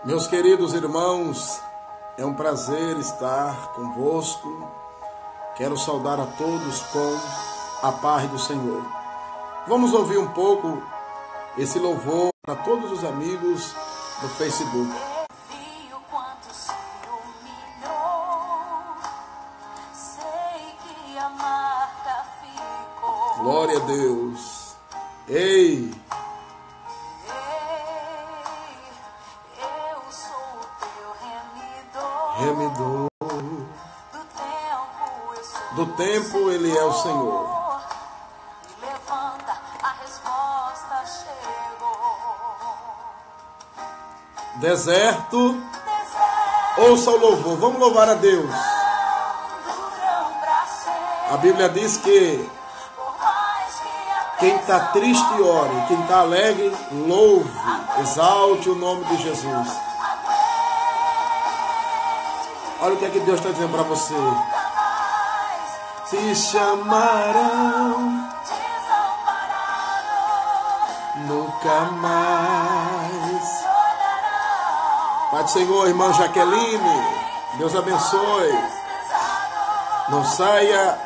Meus queridos irmãos, é um prazer estar convosco. Quero saudar a todos com a paz do Senhor. Vamos ouvir um pouco esse louvor para todos os amigos do Facebook. Glória a Deus. Ei! Eu sou o teu Remidor. Do tempo ele é o Senhor. Do tempo ele é o Senhor. E levanta, a resposta chegou. Deserto. Ouça o louvor. Vamos louvar a Deus. Duram pra sempre. A Bíblia diz que Por mais que a quem está triste ore, quem está alegre louve, exalte o nome de Jesus. Olha o que é que Deus está dizendo para você. Te chamarão, nunca mais. Pai do Senhor, irmã Jaqueline, Deus abençoe. Não saia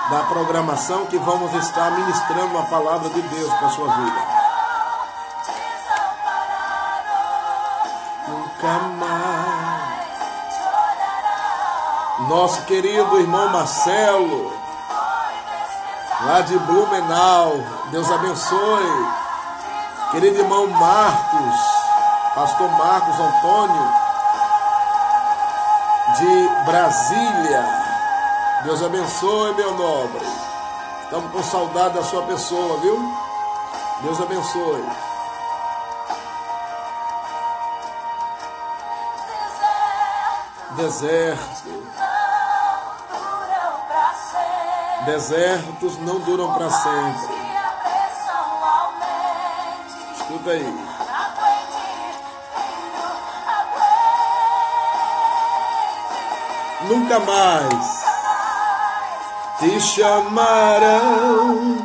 da programação que vamos estar ministrando a palavra de Deus para a sua vida. Nunca mais. Nosso querido irmão Marcelo, lá de Blumenau, Deus abençoe. Querido irmão Marcos, pastor Marcos Antônio, de Brasília, Deus abençoe, meu nobre. Estamos com saudade da sua pessoa, viu? Deus abençoe. Deserto. Desertos não duram para sempre. Escuta aí. Nunca mais te chamarão.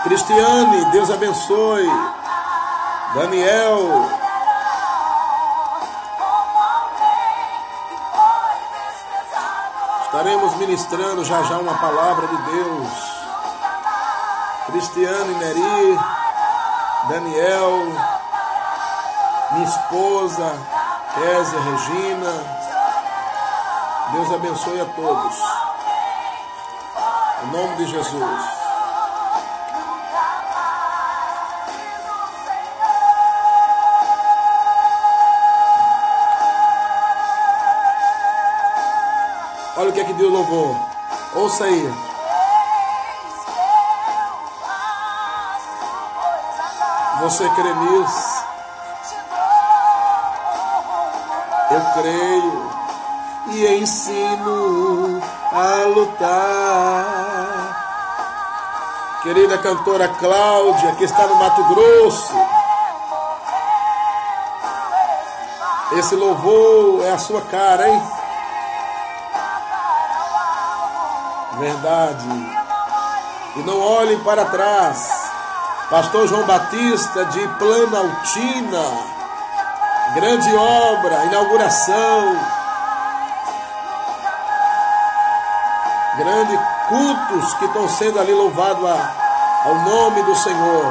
Cristiane, Deus abençoe. Daniel, estaremos ministrando já uma palavra de Deus. Cristiane, Neri, Daniel, minha esposa, Kézia, Regina. Deus abençoe a todos. Em nome de Jesus. Olha o que é que Deus louvou. Ouça aí. Você crê nisso? Eu creio e ensino a lutar. Querida cantora Cláudia, que está no Mato Grosso, esse louvor é a sua cara, hein? Verdade. E não olhem para trás. Pastor João Batista de Planaltina, grande obra, inauguração, grandes cultos que estão sendo ali louvados ao nome do Senhor.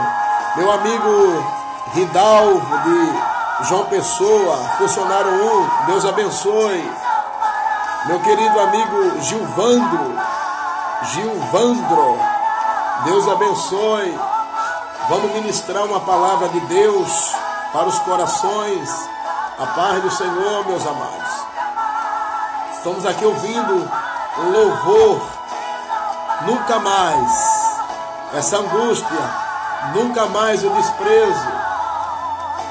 Meu amigo Ridalvo de João Pessoa, funcionário 1, Deus abençoe. Meu querido amigo Gilvandro, Deus abençoe. Vamos ministrar uma palavra de Deus para os corações. A paz do Senhor, meus amados. Estamos aqui ouvindo o louvor. Nunca mais essa angústia, nunca mais o desprezo,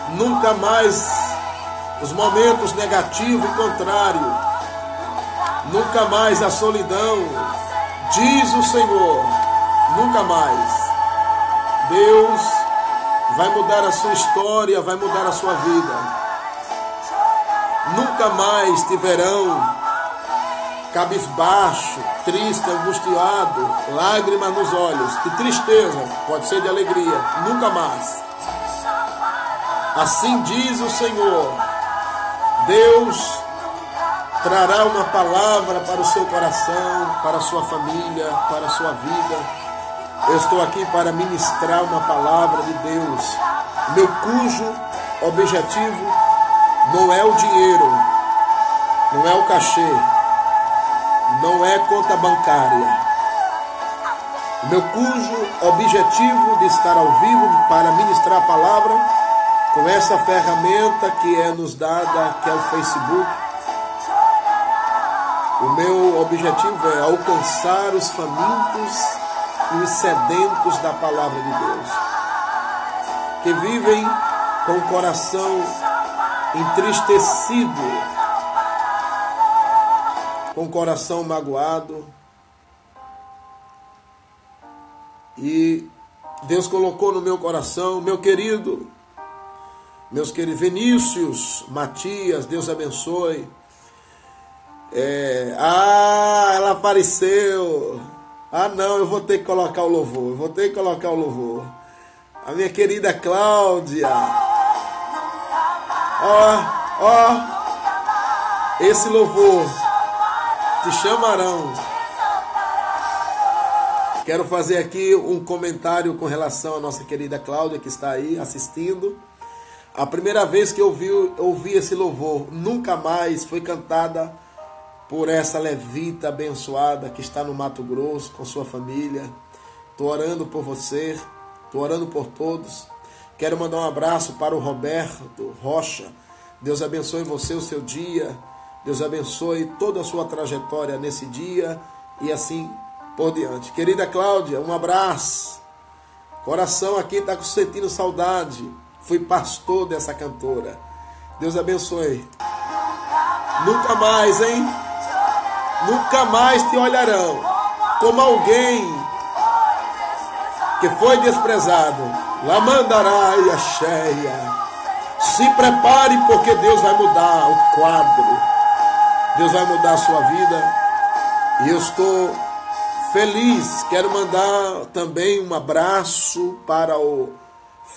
nunca mais os momentos negativos e contrários, nunca mais a solidão. Diz o Senhor, nunca mais. Deus vai mudar a sua história, vai mudar a sua vida. Nunca mais te verão cabisbaixo, triste, angustiado, lágrima nos olhos. E tristeza pode ser de alegria. Nunca mais. Assim diz o Senhor. Deus trará uma palavra para o seu coração, para a sua família, para a sua vida. Eu estou aqui para ministrar uma palavra de Deus, cujo objetivo não é o dinheiro, não é o cachê, não é conta bancária. Cujo objetivo de estar ao vivo para ministrar a palavra com essa ferramenta que é nos dada, que é o Facebook. O meu objetivo é alcançar os famintos e os sedentos da palavra de Deus, que vivem com o coração entristecido, com o coração magoado. E Deus colocou no meu coração, meus queridos Vinícius, Matias, Deus abençoe. Ela apareceu. Não, eu vou ter que colocar o louvor. A minha querida Cláudia. Esse louvor, te chamarão. Quero fazer aqui um comentário com relação à nossa querida Cláudia, que está aí assistindo. A primeira vez que eu ouvi esse louvor, nunca mais foi cantada por essa levita abençoada que está no Mato Grosso com sua família. Estou orando por você, estou orando por todos. Quero mandar um abraço para o Roberto Rocha. Deus abençoe você, o seu dia. Deus abençoe toda a sua trajetória nesse dia e assim por diante. Querida Cláudia, um abraço. Coração aqui está sentindo saudade. Fui pastor dessa cantora. Deus abençoe. Nunca mais, hein? Nunca mais te olharão como alguém que foi desprezado. Lamandará e acheia. Se prepare, porque Deus vai mudar o quadro. Deus vai mudar a sua vida. E eu estou feliz. Quero mandar também um abraço para o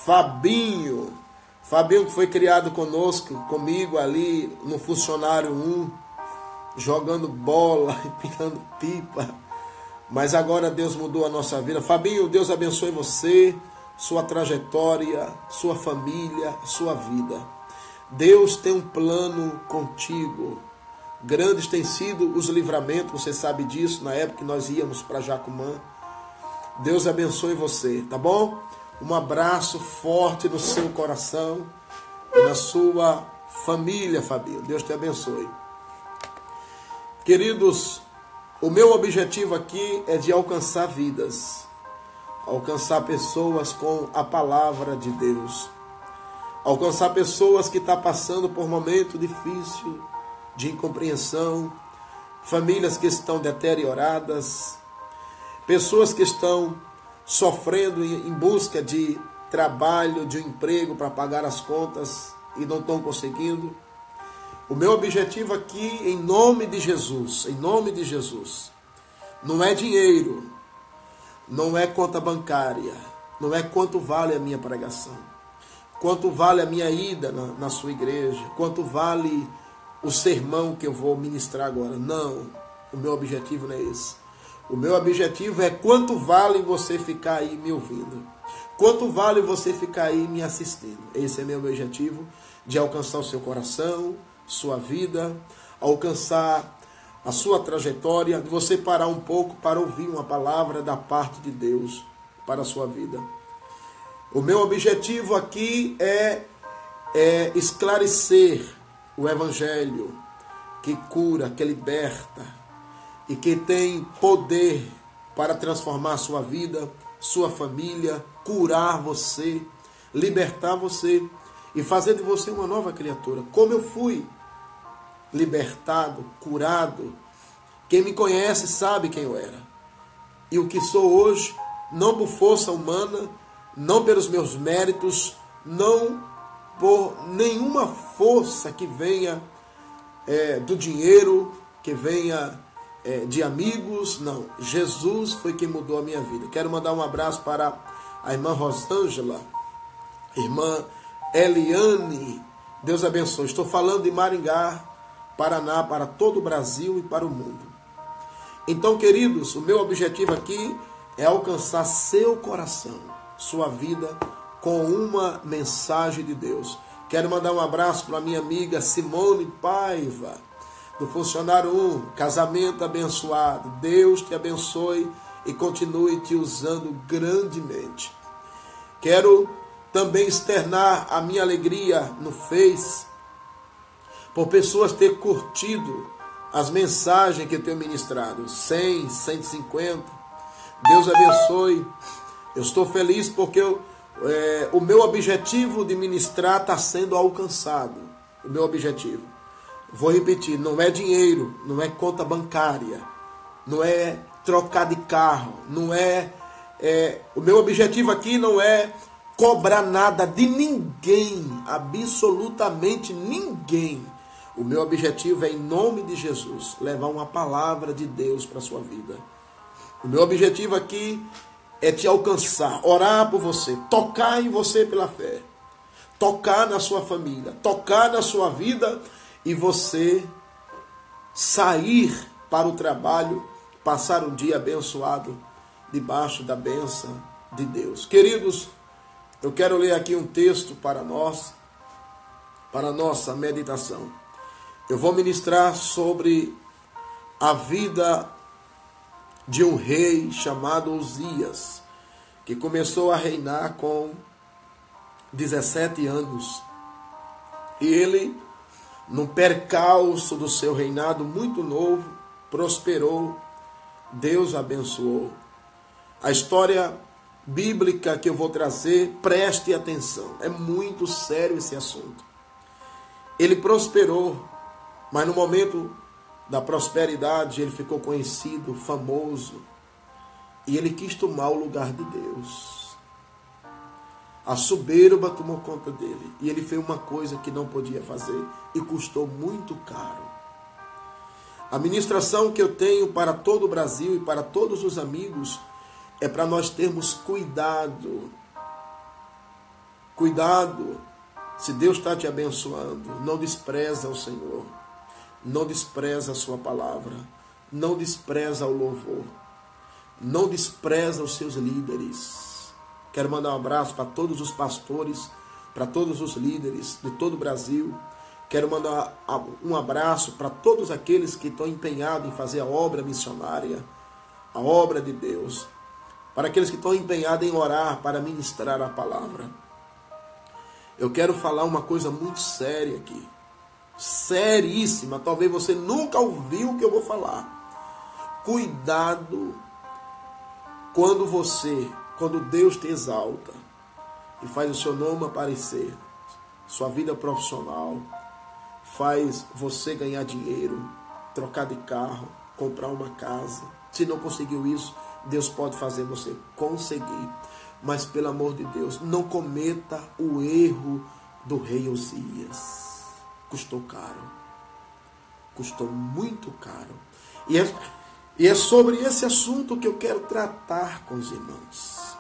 Fabinho. Fabinho que foi criado comigo ali no Funcionário 1, jogando bola, empinando pipa. Mas agora Deus mudou a nossa vida. Fabinho, Deus abençoe você, sua trajetória, sua família, sua vida. Deus tem um plano contigo. Grandes têm sido os livramentos, você sabe disso, na época que nós íamos para Jacumã. Deus abençoe você, tá bom? Um abraço forte no seu coração e na sua família, Fabinho. Deus te abençoe. Queridos, o meu objetivo aqui é de alcançar vidas, alcançar pessoas com a palavra de Deus, alcançar pessoas que estão passando por momento difícil, de incompreensão, famílias que estão deterioradas, pessoas que estão sofrendo em busca de trabalho, de um emprego para pagar as contas e não estão conseguindo. O meu objetivo aqui, em nome de Jesus, não é dinheiro, não é conta bancária, não é quanto vale a minha pregação, quanto vale a minha ida na sua igreja, quanto vale o sermão que eu vou ministrar agora. Não, o meu objetivo não é esse. O meu objetivo é quanto vale você ficar aí me ouvindo, quanto vale você ficar aí me assistindo. Esse é meu objetivo, de alcançar o seu coração, sua vida, alcançar a sua trajetória, de você parar um pouco para ouvir uma palavra da parte de Deus para a sua vida. O meu objetivo aqui é esclarecer o Evangelho que cura, que liberta e que tem poder para transformar a sua vida, sua família, curar você, libertar você e fazer de você uma nova criatura. Como eu fui libertado, curado, quem me conhece sabe quem eu era. E o que sou hoje, não por força humana, não pelos meus méritos, não por nenhuma força que venha do dinheiro, que venha de amigos, não. Jesus foi quem mudou a minha vida. Quero mandar um abraço para a irmã Rosângela, irmã Eliane, Deus abençoe. Estou falando de Maringá, Paraná, para todo o Brasil e para o mundo. Então, queridos, o meu objetivo aqui é alcançar seu coração, sua vida, com uma mensagem de Deus. Quero mandar um abraço para a minha amiga Simone Paiva, do Funcionário 1, casamento abençoado. Deus te abençoe e continue te usando grandemente. Quero também externar a minha alegria no Face, por pessoas ter curtido as mensagens que eu tenho ministrado, 100, 150. Deus abençoe. Eu estou feliz porque o meu objetivo de ministrar está sendo alcançado. O meu objetivo. Vou repetir, não é dinheiro, não é conta bancária, não é trocar de carro, não é... o meu objetivo aqui não é cobrar nada de ninguém, absolutamente ninguém. O meu objetivo é, em nome de Jesus, levar uma palavra de Deus para a sua vida. O meu objetivo aqui é te alcançar, orar por você, tocar em você pela fé, tocar na sua família, tocar na sua vida e você sair para o trabalho, passar um dia abençoado debaixo da bênção de Deus. Queridos, eu quero ler aqui um texto para nós, para a nossa meditação. Eu vou ministrar sobre a vida de um rei chamado Uzias, que começou a reinar com 17 anos. E ele, num percalço do seu reinado muito novo, prosperou, Deus abençoou. A história bíblica que eu vou trazer, preste atenção, é muito sério esse assunto. Ele prosperou, mas no momento da prosperidade ele ficou conhecido, famoso, e ele quis tomar o lugar de Deus. A soberba tomou conta dele, e ele fez uma coisa que não podia fazer, e custou muito caro. A ministração que eu tenho para todo o Brasil e para todos os amigos é para nós termos cuidado. Cuidado, se Deus está te abençoando, não despreza o Senhor. Não despreza a sua palavra, não despreza o louvor, não despreza os seus líderes. Quero mandar um abraço para todos os pastores, para todos os líderes de todo o Brasil. Quero mandar um abraço para todos aqueles que estão empenhados em fazer a obra missionária, a obra de Deus, para aqueles que estão empenhados em orar para ministrar a palavra. Eu quero falar uma coisa muito séria aqui. Seríssima, talvez você nunca ouviu o que eu vou falar. Cuidado quando Deus te exalta e faz o seu nome aparecer, sua vida profissional, faz você ganhar dinheiro, trocar de carro, comprar uma casa. Se não conseguiu isso, Deus pode fazer você conseguir. Mas pelo amor de Deus, não cometa o erro do rei Uzias. Custou caro. Custou muito caro. E é sobre esse assunto que eu quero tratar com os irmãos.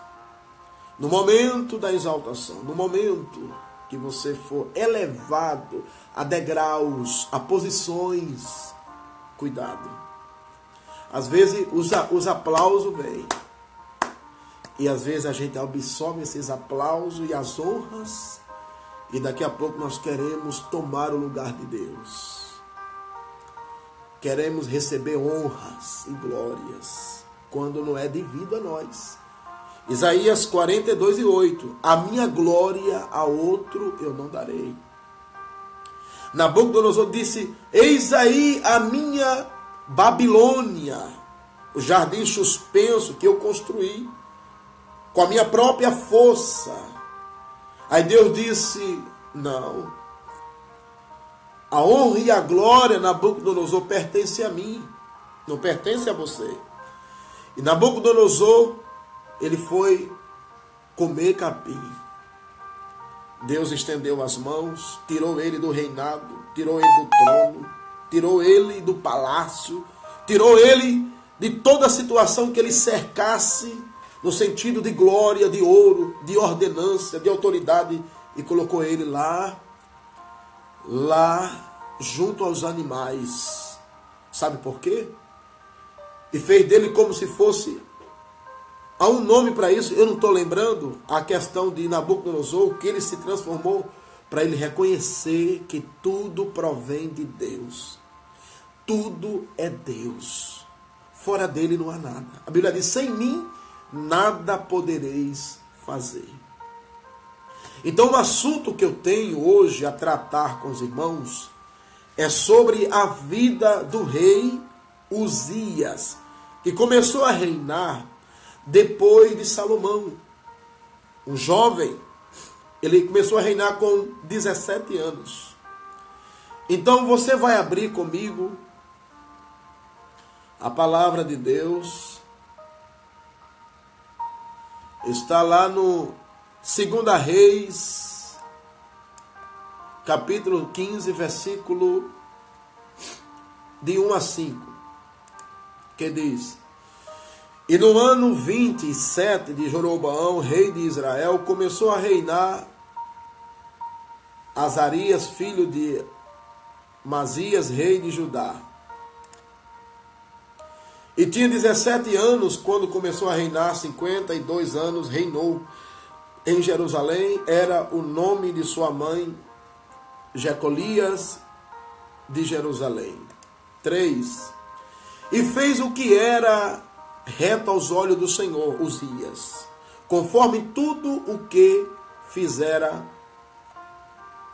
No momento da exaltação, no momento que você for elevado a degraus, a posições, cuidado. Às vezes os aplausos vêm. E às vezes a gente absorve esses aplausos e as honras. E daqui a pouco nós queremos tomar o lugar de Deus. Queremos receber honras e glórias, quando não é devido a nós. Isaías 42:8. A minha glória a outro eu não darei. Nabucodonosor disse: eis aí a minha Babilônia, o jardim suspenso que eu construí, com a minha própria força. Aí Deus disse: não, a honra e a glória, Nabucodonosor, pertence a mim, não pertence a você. E Nabucodonosor, ele foi comer capim. Deus estendeu as mãos, tirou ele do reinado, tirou ele do trono, tirou ele do palácio, tirou ele de toda a situação que ele cercasse, no sentido de glória, de ouro, de ordenância, de autoridade e colocou ele lá junto aos animais. Sabe por quê? E fez dele como se fosse... Há um nome para isso, eu não estou lembrando a questão de Nabucodonosor, que ele se transformou para ele reconhecer que tudo provém de Deus. Tudo é Deus. Fora dele não há nada. A Bíblia diz, sem mim nada podereis fazer. Então o assunto que eu tenho hoje a tratar com os irmãos é sobre a vida do rei Uzias, que começou a reinar depois de Salomão. Um jovem, ele começou a reinar com 17 anos. Então você vai abrir comigo a palavra de Deus. Está lá no 2 Reis, capítulo 15, versículo de 1 a 5, que diz: E no ano 27 de Jeroboão, rei de Israel, começou a reinar Azarias, filho de Masias, rei de Judá. E tinha 17 anos quando começou a reinar, 52 anos reinou em Jerusalém. Era o nome de sua mãe, Jecolias de Jerusalém. 3. E fez o que era reto aos olhos do Senhor, Uzias, conforme tudo o que fizera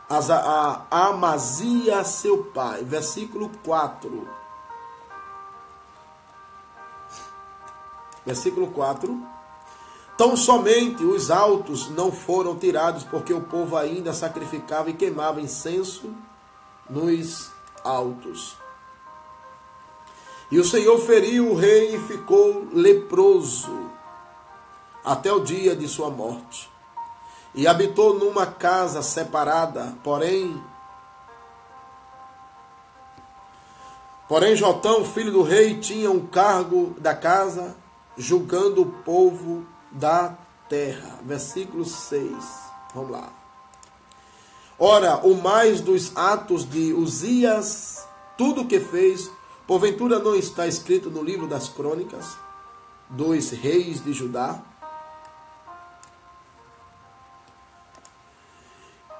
a Amazias seu pai. Versículo 4. Versículo 4. Tão somente os altos não foram tirados, porque o povo ainda sacrificava e queimava incenso nos altos. E o Senhor feriu o rei e ficou leproso até o dia de sua morte. E habitou numa casa separada, porém Jotão, filho do rei, tinha um cargo da casa, julgando o povo da terra. Versículo 6. Vamos lá. Ora, o mais dos atos de Uzias, tudo o que fez, porventura não está escrito no livro das crônicas dos reis de Judá?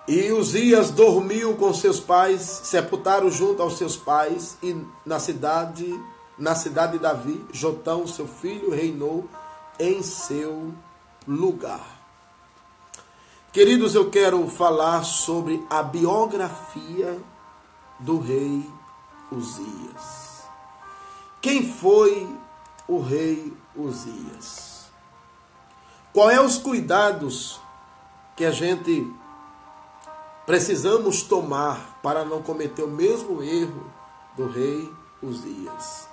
E Uzias dormiu com seus pais, sepultaram junto aos seus pais, e na cidade de Davi, Jotão, seu filho, reinou em seu lugar. Queridos, eu quero falar sobre a biografia do rei Uzias. Quem foi o rei Uzias? Qual é os cuidados que a gente precisamos tomar para não cometer o mesmo erro do rei Uzias?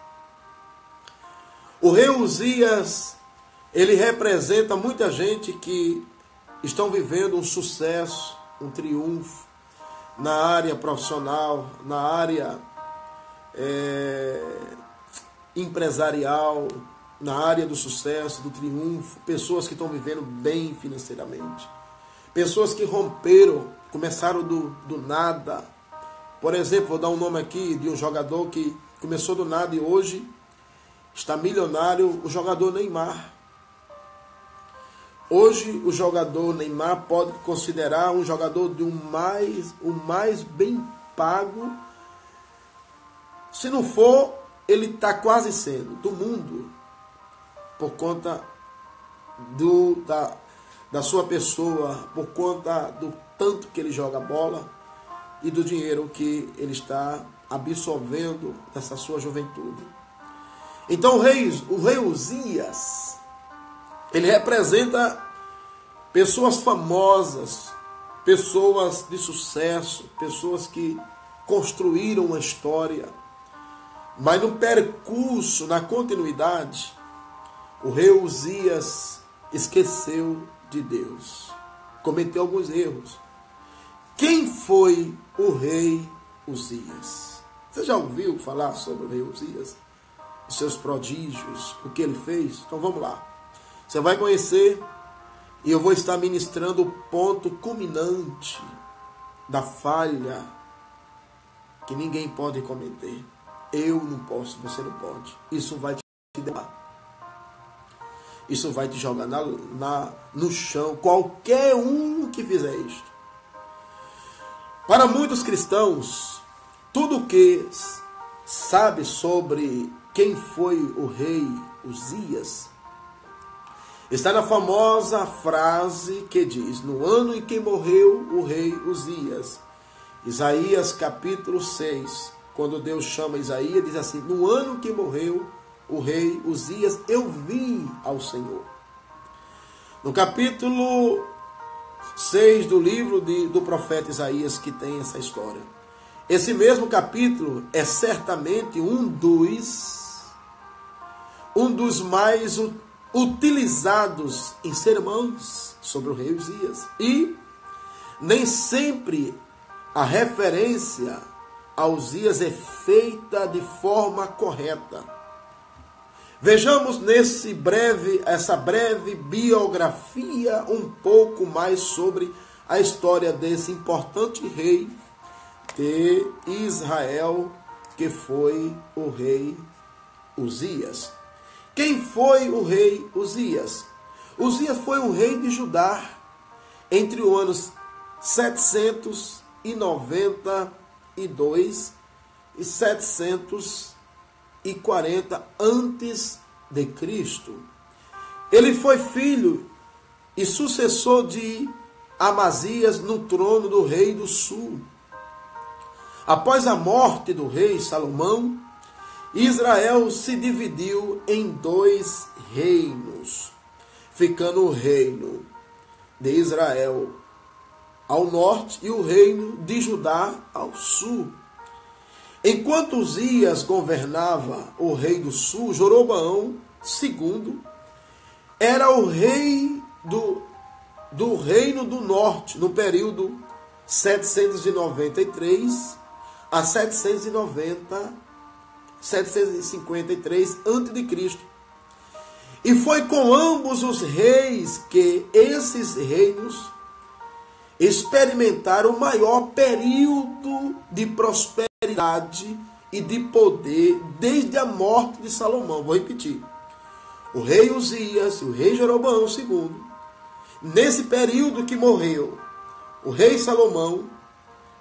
O rei Uzias, ele representa muita gente que estão vivendo um sucesso, um triunfo na área profissional, na área empresarial, na área do sucesso, do triunfo, pessoas que estão vivendo bem financeiramente, pessoas que romperam, começaram do nada. Por exemplo, vou dar um nome aqui de um jogador que começou do nada e hoje está milionário, o jogador Neymar. Hoje o jogador Neymar pode considerar um jogador de o mais bem pago. Se não for, ele está quase sendo, do mundo, por conta da sua pessoa, por conta do tanto que ele joga bola e do dinheiro que ele está absorvendo dessa sua juventude. Então o rei Uzias, ele representa pessoas famosas, pessoas de sucesso, pessoas que construíram uma história. Mas no percurso, na continuidade, o rei Uzias esqueceu de Deus, cometeu alguns erros. Quem foi o rei Uzias? Você já ouviu falar sobre o rei Uzias? Os seus prodígios, o que ele fez? Então vamos lá. Você vai conhecer E eu vou estar ministrando o ponto culminante da falha que ninguém pode cometer. Eu não posso, você não pode. Isso vai te derrubar. Isso vai te jogar no chão. Qualquer um que fizer isto. Para muitos cristãos, tudo que sabe sobre quem foi o rei Uzias está na famosa frase que diz: no ano em que morreu o rei Uzias. Isaías capítulo 6, quando Deus chama Isaías, diz assim: no ano que morreu o rei Uzias, eu vi ao Senhor. No capítulo 6 do livro do profeta Isaías, que tem essa história. Esse mesmo capítulo é certamente um dos mais utilizados em sermões sobre o rei Uzias. E nem sempre a referência a Uzias é feita de forma correta. Vejamos essa breve biografia um pouco mais sobre a história desse importante rei de Israel, que foi o rei Uzias. Quem foi o rei Uzias? Uzias foi um rei de Judá entre os anos 792 e 740 antes de Cristo. Ele foi filho e sucessor de Amazias no trono do rei do sul. Após a morte do rei Salomão, Israel se dividiu em 2 reinos, ficando o reino de Israel ao norte e o reino de Judá ao sul. Enquanto Uzias governava o rei do sul, Jeroboão II era o rei do reino do norte, no período 793 a 753 a.C. E foi com ambos os reis que esses reinos experimentaram o maior período de prosperidade e de poder desde a morte de Salomão. Vou repetir. O rei Uzias e o rei Jeroboão II, nesse período que morreu o rei Salomão,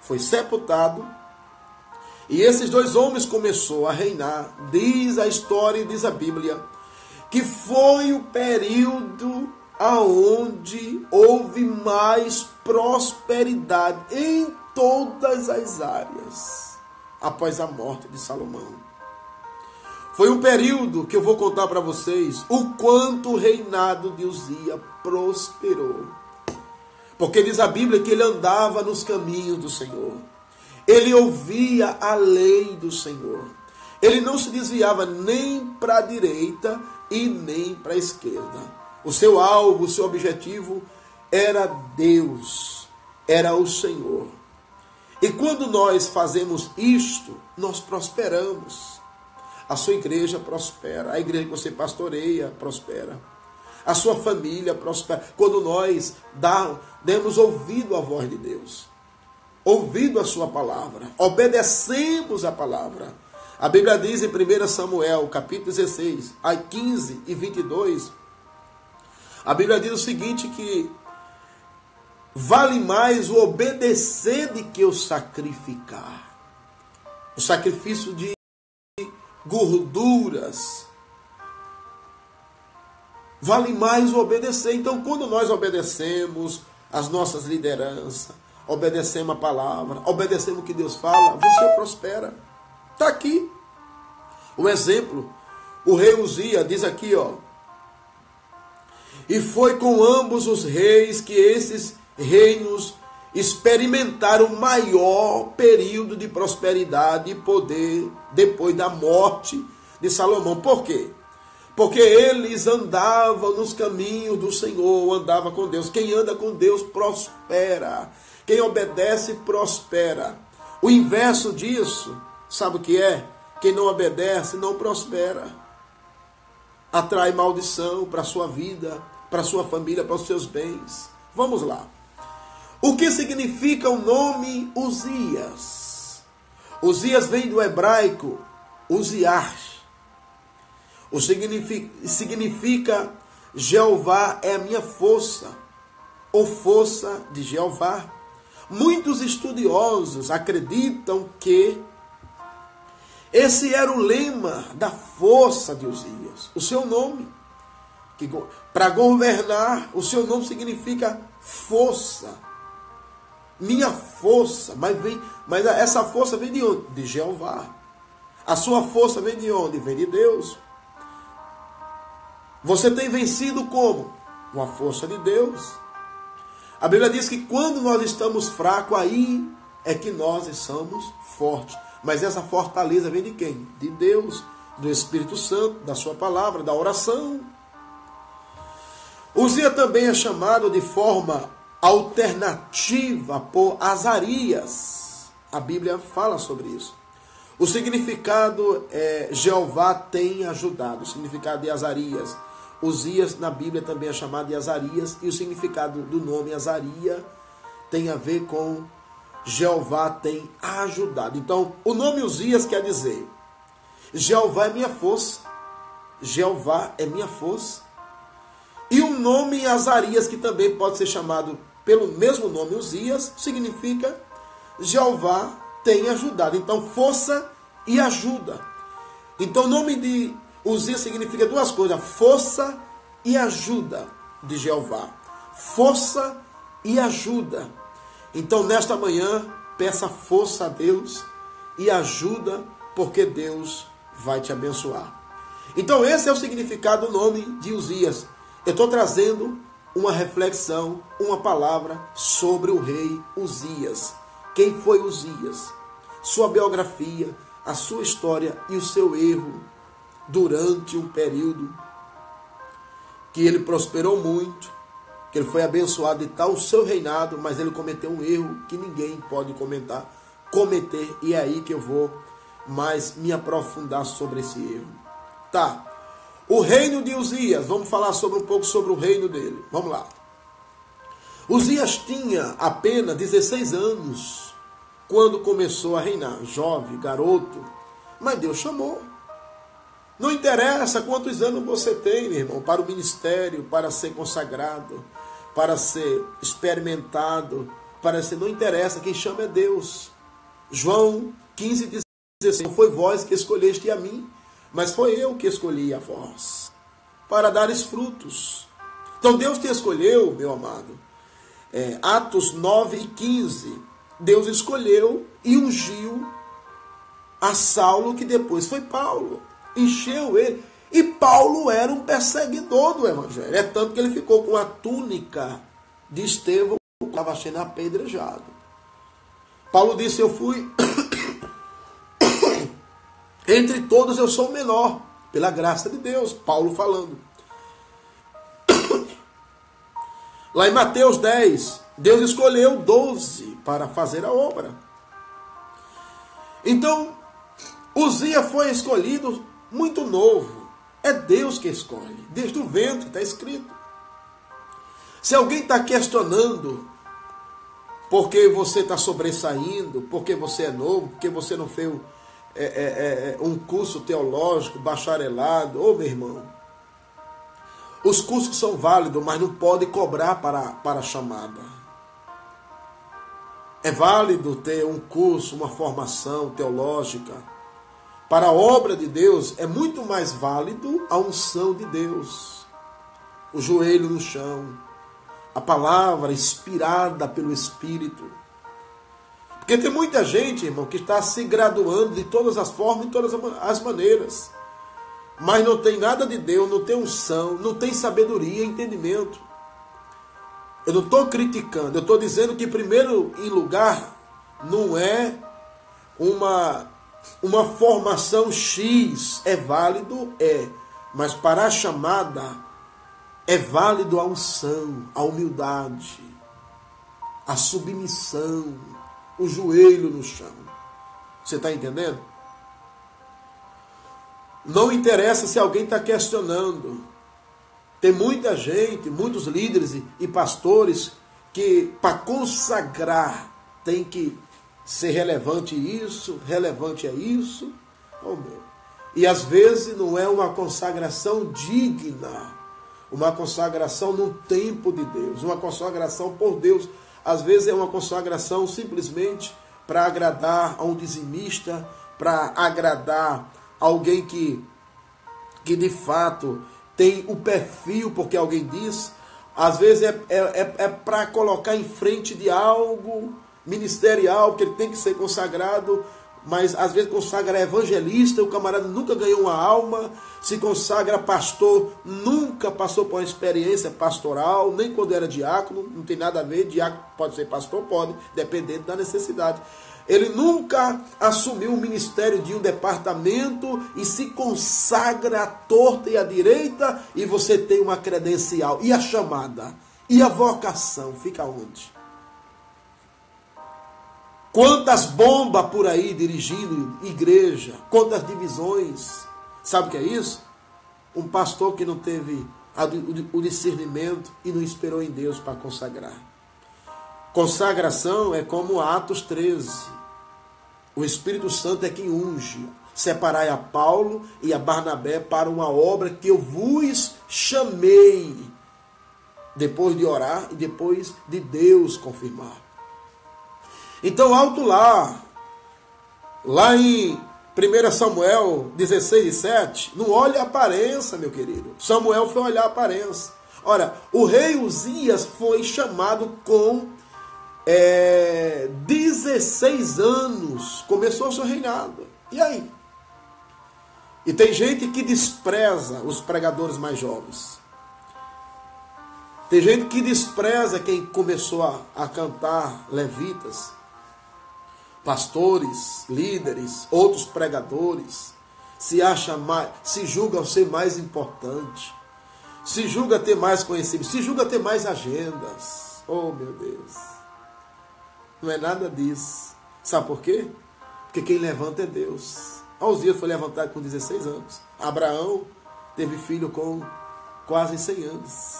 foi sepultado, e esses 2 homens começaram a reinar. Diz a história, diz a Bíblia, que foi o período aonde houve mais prosperidade em todas as áreas após a morte de Salomão. Foi um período que eu vou contar para vocês o quanto o reinado de Uzias prosperou. Porque diz a Bíblia que ele andava nos caminhos do Senhor. Ele ouvia a lei do Senhor. Ele não se desviava nem para a direita e nem para a esquerda. O seu alvo, o seu objetivo era Deus, era o Senhor. E quando nós fazemos isto, nós prosperamos. A sua igreja prospera, a igreja que você pastoreia prospera, a sua família prospera. Quando nós demos ouvido à voz de Deus, ouvido a sua palavra, obedecemos a palavra. A Bíblia diz em 1 Samuel, capítulo 16, a 15 e 22, a Bíblia diz o seguinte, que vale mais o obedecer do que o sacrificar. O sacrifício de gorduras vale mais o obedecer. Então, quando nós obedecemos as nossas lideranças, obedecemos a palavra, obedecemos o que Deus fala, você prospera. Está aqui o exemplo. O rei Uzias diz aqui, ó: e foi com ambos os reis que esses reinos experimentaram o maior período de prosperidade e poder depois da morte de Salomão. Por quê? Porque eles andavam nos caminhos do Senhor, andavam com Deus. Quem anda com Deus prospera. Quem obedece prospera. O inverso disso, sabe o que é? Quem não obedece não prospera. Atrai maldição para a sua vida, para a sua família, para os seus bens. Vamos lá. O que significa o nome Uzias? Uzias vem do hebraico Uziar. O significa Jeová é a minha força, ou força de Jeová. Muitos estudiosos acreditam que esse era o lema da força de Uzias, o seu nome. Para governar, o seu nome significa força. Minha força. Mas essa força vem de onde? De Jeová. A sua força vem de onde? Vem de Deus. Você tem vencido como? Com a força de Deus. A Bíblia diz que quando nós estamos fracos, aí é que nós somos fortes. Mas essa fortaleza vem de quem? De Deus, do Espírito Santo, da sua palavra, da oração. Uzias também é chamado de forma alternativa por Azarias. A Bíblia fala sobre isso. O significado é Jeová tem ajudado. O significado de Azarias. Uzias na Bíblia também é chamado de Azarias. E o significado do nome Azaria tem a ver com Jeová tem ajudado. Então, o nome Uzias quer dizer Jeová é minha força. Jeová é minha força. E o nome Azarias, que também pode ser chamado pelo mesmo nome Uzias, significa Jeová tem ajudado. Então, força e ajuda. Então, o nome de Uzias significa duas coisas: força e ajuda de Jeová. Força e ajuda. Então, nesta manhã, peça força a Deus e ajuda, porque Deus vai te abençoar. Então, esse é o significado do nome de Uzias. Eu estou trazendo uma reflexão, uma palavra sobre o rei Uzias. Quem foi Uzias? Sua biografia, a sua história e o seu erro durante um período que ele prosperou muito, que ele foi abençoado e tal o seu reinado, mas ele cometeu um erro que ninguém pode cometer, e é aí que eu vou mais me aprofundar sobre esse erro. Tá. O reino de Uzias, vamos falar um pouco sobre o reino dele. Vamos lá. Uzias tinha apenas 16 anos quando começou a reinar. Jovem, garoto. Mas Deus chamou. Não interessa quantos anos você tem, meu irmão, para o ministério, para ser consagrado, para ser experimentado, não interessa, quem chama é Deus. João 15,16, não foi vós que escolheste a mim, mas foi eu que escolhi a vós, para dares frutos. Então Deus te escolheu, meu amado. Atos 9:15, Deus escolheu e ungiu a Saulo, que depois foi Paulo. Encheu ele. E Paulo era um perseguidor do evangelho. É tanto que ele ficou com a túnica de Estevão, que estava sendo apedrejado. Paulo disse: eu fui entre todos eu sou o menor, pela graça de Deus. Paulo falando. Lá em Mateus 10, Deus escolheu 12 para fazer a obra. Então, Uzias foi escolhido muito novo. É Deus que escolhe. Desde o ventre está escrito. Se alguém está questionando porque você está sobressaindo, porque você é novo, porque você não fez um curso teológico, bacharelado, meu irmão, os cursos são válidos, mas não pode cobrar para a chamada. É válido ter um curso, uma formação teológica. Para a obra de Deus, é muito mais válido a unção de Deus. O joelho no chão. A palavra inspirada pelo Espírito. Porque tem muita gente, irmão, que está se graduando de todas as formas, de todas as maneiras. Mas não tem nada de Deus, não tem unção, não tem sabedoria, entendimento. Eu não estou criticando, eu estou dizendo que, primeiro em lugar, não é uma formação X. É válido? É. Mas para a chamada, é válido a unção, a humildade, a submissão, o joelho no chão. Você está entendendo? Não interessa se alguém está questionando. Tem muita gente, muitos líderes e pastores que para consagrar tem que ser relevante isso, relevante é isso. Oh, meu. E às vezes não é uma consagração digna, uma consagração no tempo de Deus, uma consagração por Deus. Às vezes é uma consagração simplesmente para agradar a um dizimista, para agradar alguém que de fato tem o perfil, porque alguém diz. Às vezes é para colocar em frente de algo ministerial, que ele tem que ser consagrado, mas às vezes consagra evangelista, o camarada nunca ganhou uma alma, se consagra pastor, nunca passou por uma experiência pastoral, nem quando era diácono, não tem nada a ver, diácono pode ser pastor, pode, dependendo da necessidade. Ele nunca assumiu o ministério de um departamento e se consagra à torta e à direita, e você tem uma credencial. E a chamada? E a vocação? Fica onde? Quantas bombas por aí dirigindo igreja, quantas divisões. Sabe o que é isso? Um pastor que não teve o discernimento e não esperou em Deus para consagrar. Consagração é como Atos 13. O Espírito Santo é quem unge. Separai a Paulo e a Barnabé para uma obra que eu vos chamei. Depois de orar e depois de Deus confirmar. Então, alto lá em 1 Samuel 16:7, não olhe a aparência, meu querido. Samuel foi olhar a aparência. Ora, o rei Uzias foi chamado com 16 anos, começou o seu reinado. E aí? E tem gente que despreza os pregadores mais jovens. Tem gente que despreza quem começou a cantar, levitas, pastores, líderes, outros pregadores, se julgam ser mais importante, se julga ter mais conhecimento, se julga ter mais agendas. Oh, meu Deus! Não é nada disso. Sabe por quê? Porque quem levanta é Deus. Uzias foi levantado com 16 anos. Abraão teve filho com quase 100 anos.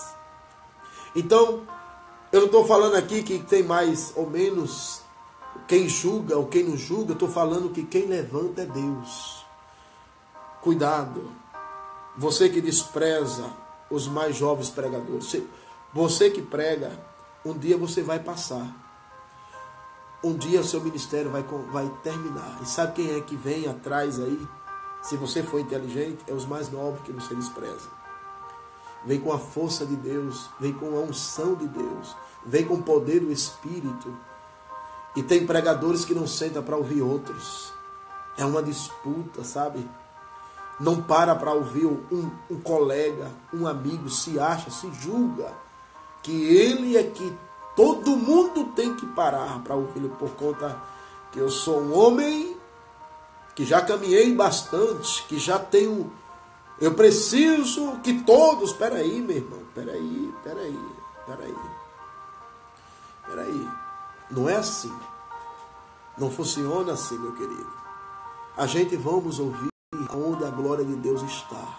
Então, eu não estou falando aqui que tem mais ou menos quem julga ou quem não julga. Eu estou falando que quem levanta é Deus. Cuidado. Você que despreza os mais jovens pregadores. Você que prega, um dia você vai passar. Um dia o seu ministério vai terminar. E sabe quem é que vem atrás aí? Se você for inteligente, é os mais novos que você despreza. Vem com a força de Deus, vem com a unção de Deus, vem com o poder do Espírito. E tem pregadores que não sentam para ouvir outros. É uma disputa, sabe? Não para ouvir um colega, um amigo, se acha, se julga que ele é que todo mundo tem que parar para ouvir, por conta que eu sou um homem que já caminhei bastante, que já tenho... Eu preciso que todos... Peraí, meu irmão, peraí. Não é assim. Não funciona assim, meu querido. A gente vamos ouvir aonde a glória de Deus está.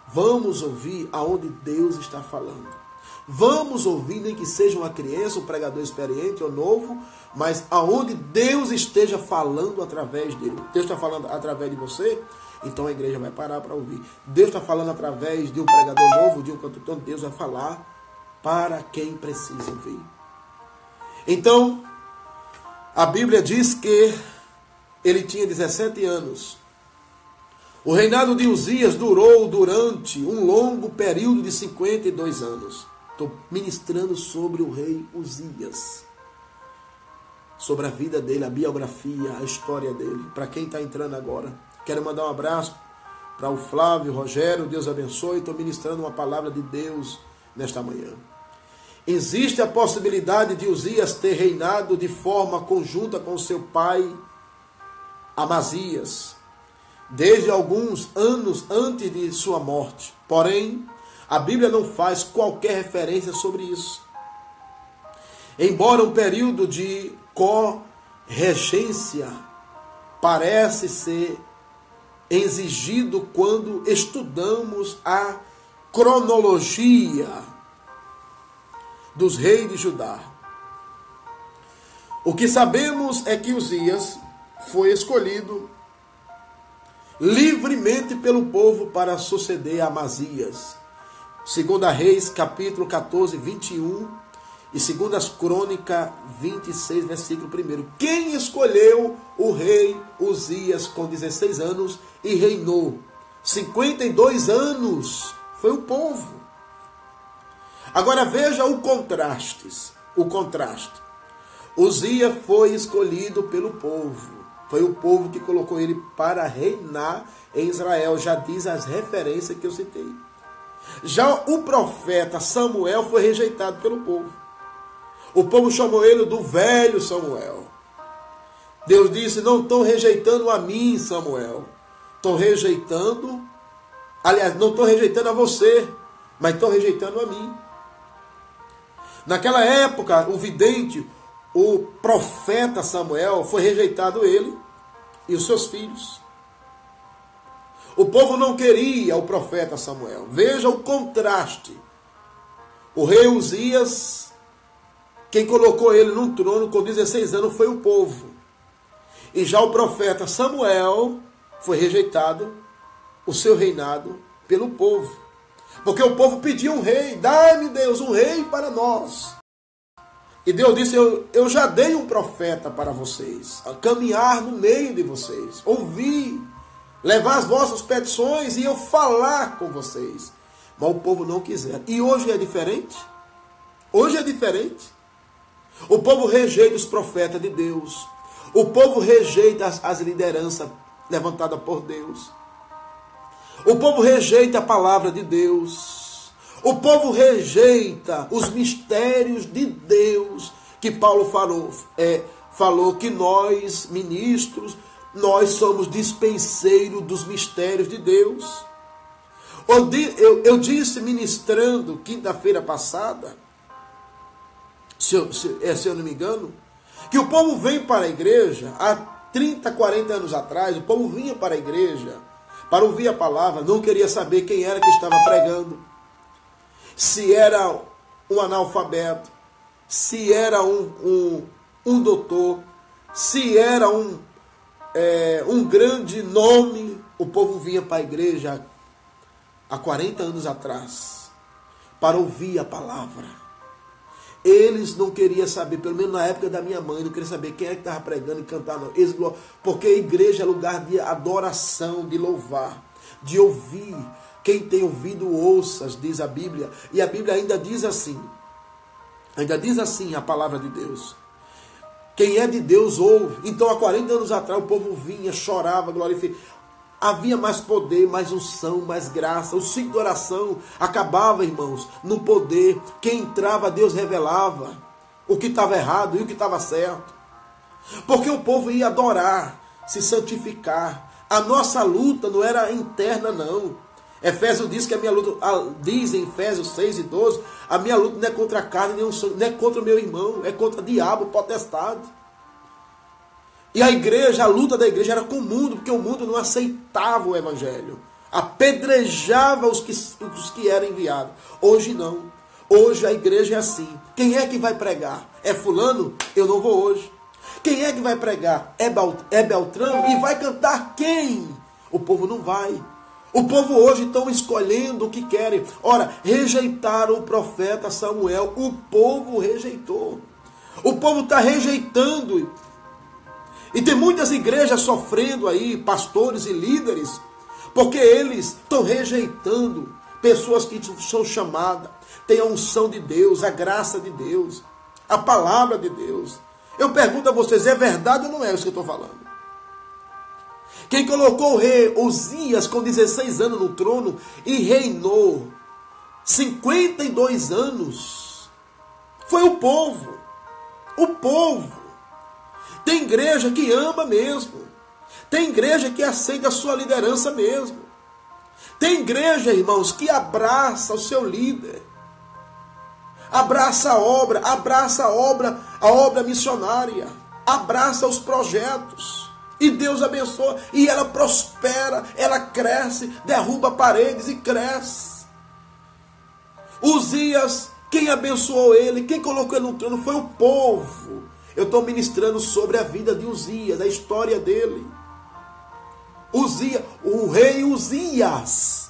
Vamos ouvir aonde Deus está falando. Vamos ouvir, nem que seja uma criança, um pregador experiente ou novo, mas aonde Deus esteja falando através dele. Deus está falando através de você, então a igreja vai parar para ouvir. Deus está falando através de um pregador novo, de um cantor, Deus vai falar para quem precisa ouvir. Então, a Bíblia diz que ele tinha 17 anos. O reinado de Uzias durou durante um longo período de 52 anos. Estou ministrando sobre o rei Uzias. Sobre a vida dele, a biografia, a história dele. Para quem está entrando agora. Quero mandar um abraço para o Flávio, o Rogério, Deus abençoe. Estou ministrando uma palavra de Deus nesta manhã. Existe a possibilidade de Uzias ter reinado de forma conjunta com seu pai Amazias, desde alguns anos antes de sua morte. Porém, a Bíblia não faz qualquer referência sobre isso. Embora um período de corregência parece ser exigido quando estudamos a cronologia dos reis de Judá. O que sabemos é que Uzias foi escolhido livremente pelo povo para suceder a Amazias. 2 Reis, capítulo 14, 21 e 2 Crônicas 26, versículo 1. Quem escolheu o rei Uzias com 16 anos e reinou 52 anos? Foi o povo. Agora veja o contraste. Uzias foi escolhido pelo povo. Foi o povo que colocou ele para reinar em Israel. Já diz as referências que eu citei. Já o profeta Samuel foi rejeitado pelo povo. O povo chamou ele do velho Samuel. Deus disse: não estão rejeitando a mim, Samuel. Estão rejeitando, aliás, não estão rejeitando a você, mas estão rejeitando a mim. Naquela época, o vidente, o profeta Samuel, foi rejeitado ele e os seus filhos. O povo não queria o profeta Samuel. Veja o contraste. O rei Uzias, quem colocou ele num trono com 16 anos foi o povo. E já o profeta Samuel foi rejeitado, o seu reinado, pelo povo. Porque o povo pediu um rei. Dai-me, Deus, um rei para nós. E Deus disse: eu já dei um profeta para vocês, a caminhar no meio de vocês, ouvir, levar as vossas petições e eu falar com vocês. Mas o povo não quiser. E hoje é diferente? Hoje é diferente. O povo rejeita os profetas de Deus. O povo rejeita as lideranças levantadas por Deus. O povo rejeita a palavra de Deus. O povo rejeita os mistérios de Deus, que Paulo falou que nós, ministros, nós somos dispenseiros dos mistérios de Deus. Eu disse ministrando quinta-feira passada, se eu não me engano, que o povo vem para a igreja, há 30, 40 anos atrás, o povo vinha para a igreja para ouvir a palavra, não queria saber quem era que estava pregando, se era um analfabeto, se era um doutor, se era um grande nome. O povo vinha para a igreja há 40 anos atrás para ouvir a palavra. Eles não queriam saber, pelo menos na época da minha mãe, não queria saber quem é que estava pregando e cantando. Porque a igreja é lugar de adoração, de louvar, de ouvir. Quem tem ouvido, ouça, diz a Bíblia. E a Bíblia ainda diz assim a palavra de Deus. Quem é de Deus ouve. Então há 40 anos atrás o povo vinha, chorava, glorificava. Havia mais poder, mais unção, mais graça. O ciclo de oração acabava, irmãos, no poder. Quem entrava, Deus revelava o que estava errado e o que estava certo. Porque o povo ia adorar, se santificar. A nossa luta não era interna, não. Efésios diz que a minha luta, diz em Efésios 6 e 12, a minha luta não é contra a carne, nem o sangue, não é contra o meu irmão, é contra o diabo, potestade. E a igreja, a luta da igreja era com o mundo, porque o mundo não aceitava o evangelho. Apedrejava os que eram enviados. Hoje não. Hoje a igreja é assim. Quem é que vai pregar? É fulano? Eu não vou hoje. Quem é que vai pregar? É Beltrano? E vai cantar quem? O povo não vai. O povo hoje estão escolhendo o que querem. Ora, rejeitaram o profeta Samuel. O povo rejeitou. O povo está rejeitando. E tem muitas igrejas sofrendo aí, pastores e líderes, porque eles estão rejeitando pessoas que são chamadas, têm a unção de Deus, a graça de Deus, a palavra de Deus. Eu pergunto a vocês, é verdade ou não é isso que eu estou falando? Quem colocou o rei Uzias com 16 anos no trono e reinou 52 anos foi o povo. O povo. Tem igreja que ama mesmo. Tem igreja que aceita a sua liderança mesmo. Tem igreja, irmãos, que abraça o seu líder. Abraça a obra missionária. Abraça os projetos. E Deus abençoa. E ela prospera, ela cresce, derruba paredes e cresce. Uzias, quem abençoou ele, quem colocou ele no trono foi o povo. Eu estou ministrando sobre a vida de Uzias, a história dele. Uzias, o rei Uzias.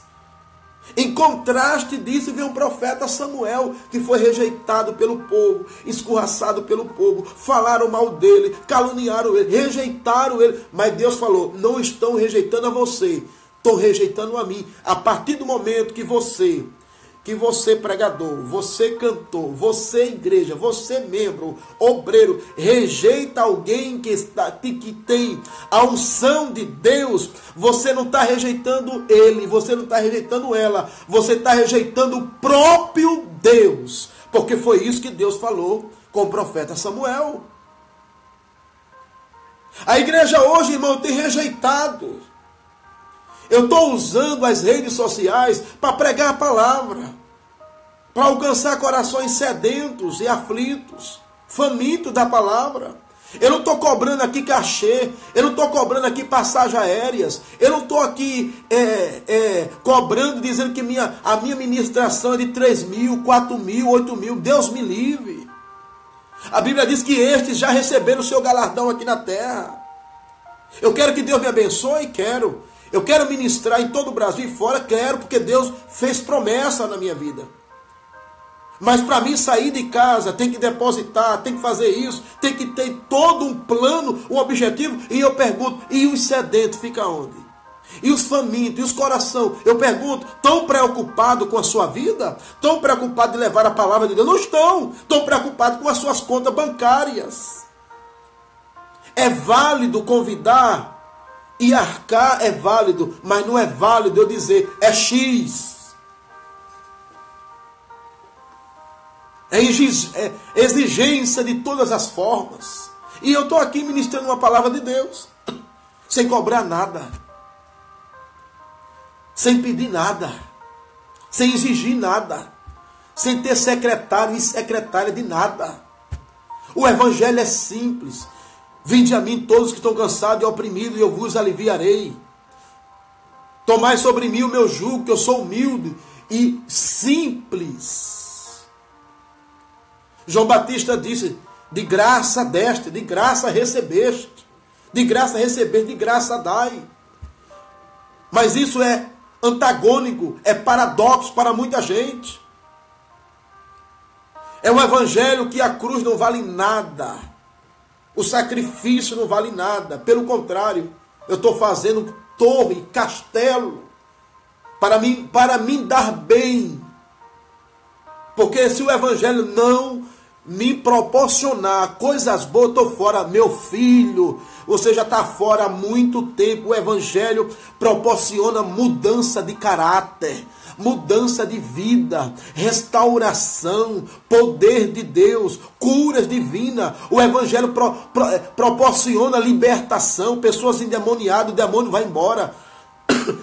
Em contraste disso, vem um profeta Samuel, que foi rejeitado pelo povo, escorraçado pelo povo, falaram mal dele, caluniaram ele, rejeitaram ele. Mas Deus falou, não estão rejeitando a você, estão rejeitando a mim. A partir do momento que você pregador, você cantor, você igreja, você membro, obreiro, rejeita alguém que tem a unção de Deus, você não está rejeitando ele, você não está rejeitando ela, você está rejeitando o próprio Deus, porque foi isso que Deus falou com o profeta Samuel. A igreja hoje, irmão, tem rejeitado. Eu estou usando as redes sociais para pregar a palavra, para alcançar corações sedentos e aflitos, famintos da palavra. Eu não estou cobrando aqui cachê, eu não estou cobrando aqui passagens aéreas, eu não estou aqui cobrando, dizendo que a minha ministração é de 3 mil, 4 mil, 8 mil, Deus me livre. A Bíblia diz que estes já receberam o seu galardão aqui na terra. Eu quero que Deus me abençoe, quero. Eu quero ministrar em todo o Brasil e fora, quero, porque Deus fez promessa na minha vida. Mas para mim sair de casa, tem que depositar, tem que fazer isso, tem que ter todo um plano, um objetivo. E eu pergunto, e os sedentos ficam onde? E os famintos, e os coração? Eu pergunto, estão preocupados com a sua vida? Estão preocupados de levar a palavra de Deus? Não estão. Estão preocupados com as suas contas bancárias. É válido convidar e arcar, é válido, mas não é válido eu dizer, é X. É exigência de todas as formas. E eu estou aqui ministrando uma palavra de Deus, sem cobrar nada, sem pedir nada, sem exigir nada, sem ter secretário e secretária de nada. O evangelho é simples. Vinde a mim todos que estão cansados e oprimidos, e eu vos aliviarei. Tomai sobre mim o meu jugo, que eu sou humilde e simples. João Batista disse, de graça deste, de graça recebeste, de graça recebeste, de graça dai. Mas isso é antagônico, é paradoxo para muita gente. É um evangelho que a cruz não vale nada, o sacrifício não vale nada, pelo contrário, eu estou fazendo torre, castelo, para mim dar bem. Porque se o evangelho não me proporcionar coisas boas, eu estou fora. Meu filho, você já está fora há muito tempo. O evangelho proporciona mudança de caráter, mudança de vida, restauração, poder de Deus, curas divinas. O evangelho proporciona libertação, pessoas endemoniadas, o demônio vai embora.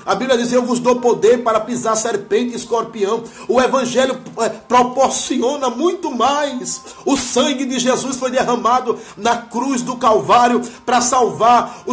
A Bíblia diz, eu vos dou poder para pisar serpente e escorpião. O evangelho proporciona muito mais. O sangue de Jesus foi derramado na cruz do Calvário para salvar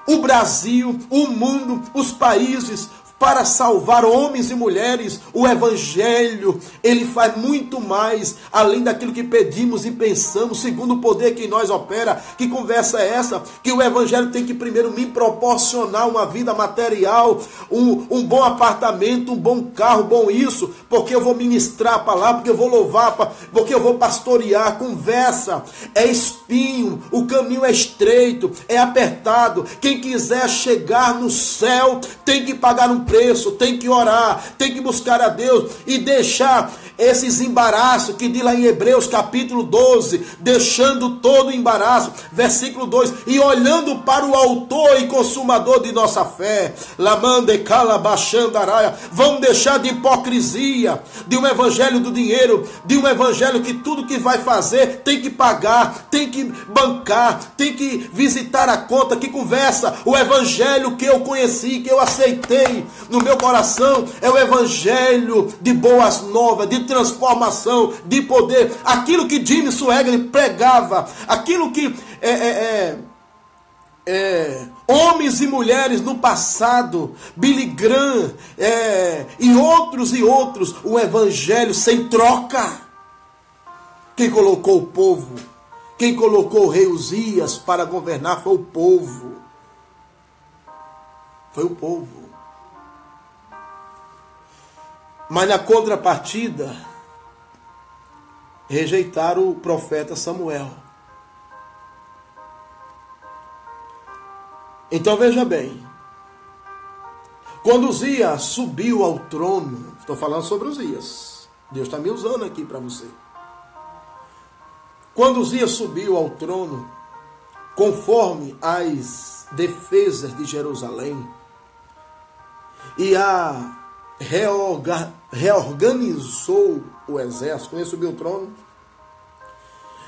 o Brasil, o mundo, os países, para salvar homens e mulheres. O evangelho, ele faz muito mais, além daquilo que pedimos e pensamos, segundo o poder que em nós opera. Que conversa é essa? Que o evangelho tem que primeiro me proporcionar uma vida material, um bom apartamento, um bom carro, bom isso, porque eu vou ministrar a palavra, porque eu vou louvar, porque eu vou pastorear. Conversa é espinho, o caminho é estreito, é apertado. Quem quiser chegar no céu tem que pagar um preço, tem que orar, tem que buscar a Deus e deixar esses embaraços que diz lá em Hebreus capítulo 12, deixando todo o embaraço, versículo 2, e olhando para o autor e consumador de nossa fé. Lamande calabachandaraia. Vamos deixar de hipocrisia, de um evangelho do dinheiro, de um evangelho que tudo que vai fazer tem que pagar, tem que bancar, tem que visitar a conta. Que conversa? O evangelho que eu conheci, que eu aceitei no meu coração, é o evangelho de boas novas, de transformação, de poder. Aquilo que Jimmy Swaggart pregava, aquilo que homens e mulheres no passado, Billy Graham, e outros, o evangelho sem troca. Quem colocou o povo, quem colocou o rei Uzias para governar foi o povo. Foi o povo. Mas na contrapartida, rejeitaram o profeta Samuel. Então veja bem, quando Uzias subiu ao trono, estou falando sobre Uzias, Deus está me usando aqui para você. Quando Uzias subiu ao trono, conforme as defesas de Jerusalém, e reorganizou o exército, quando ele subiu ao trono,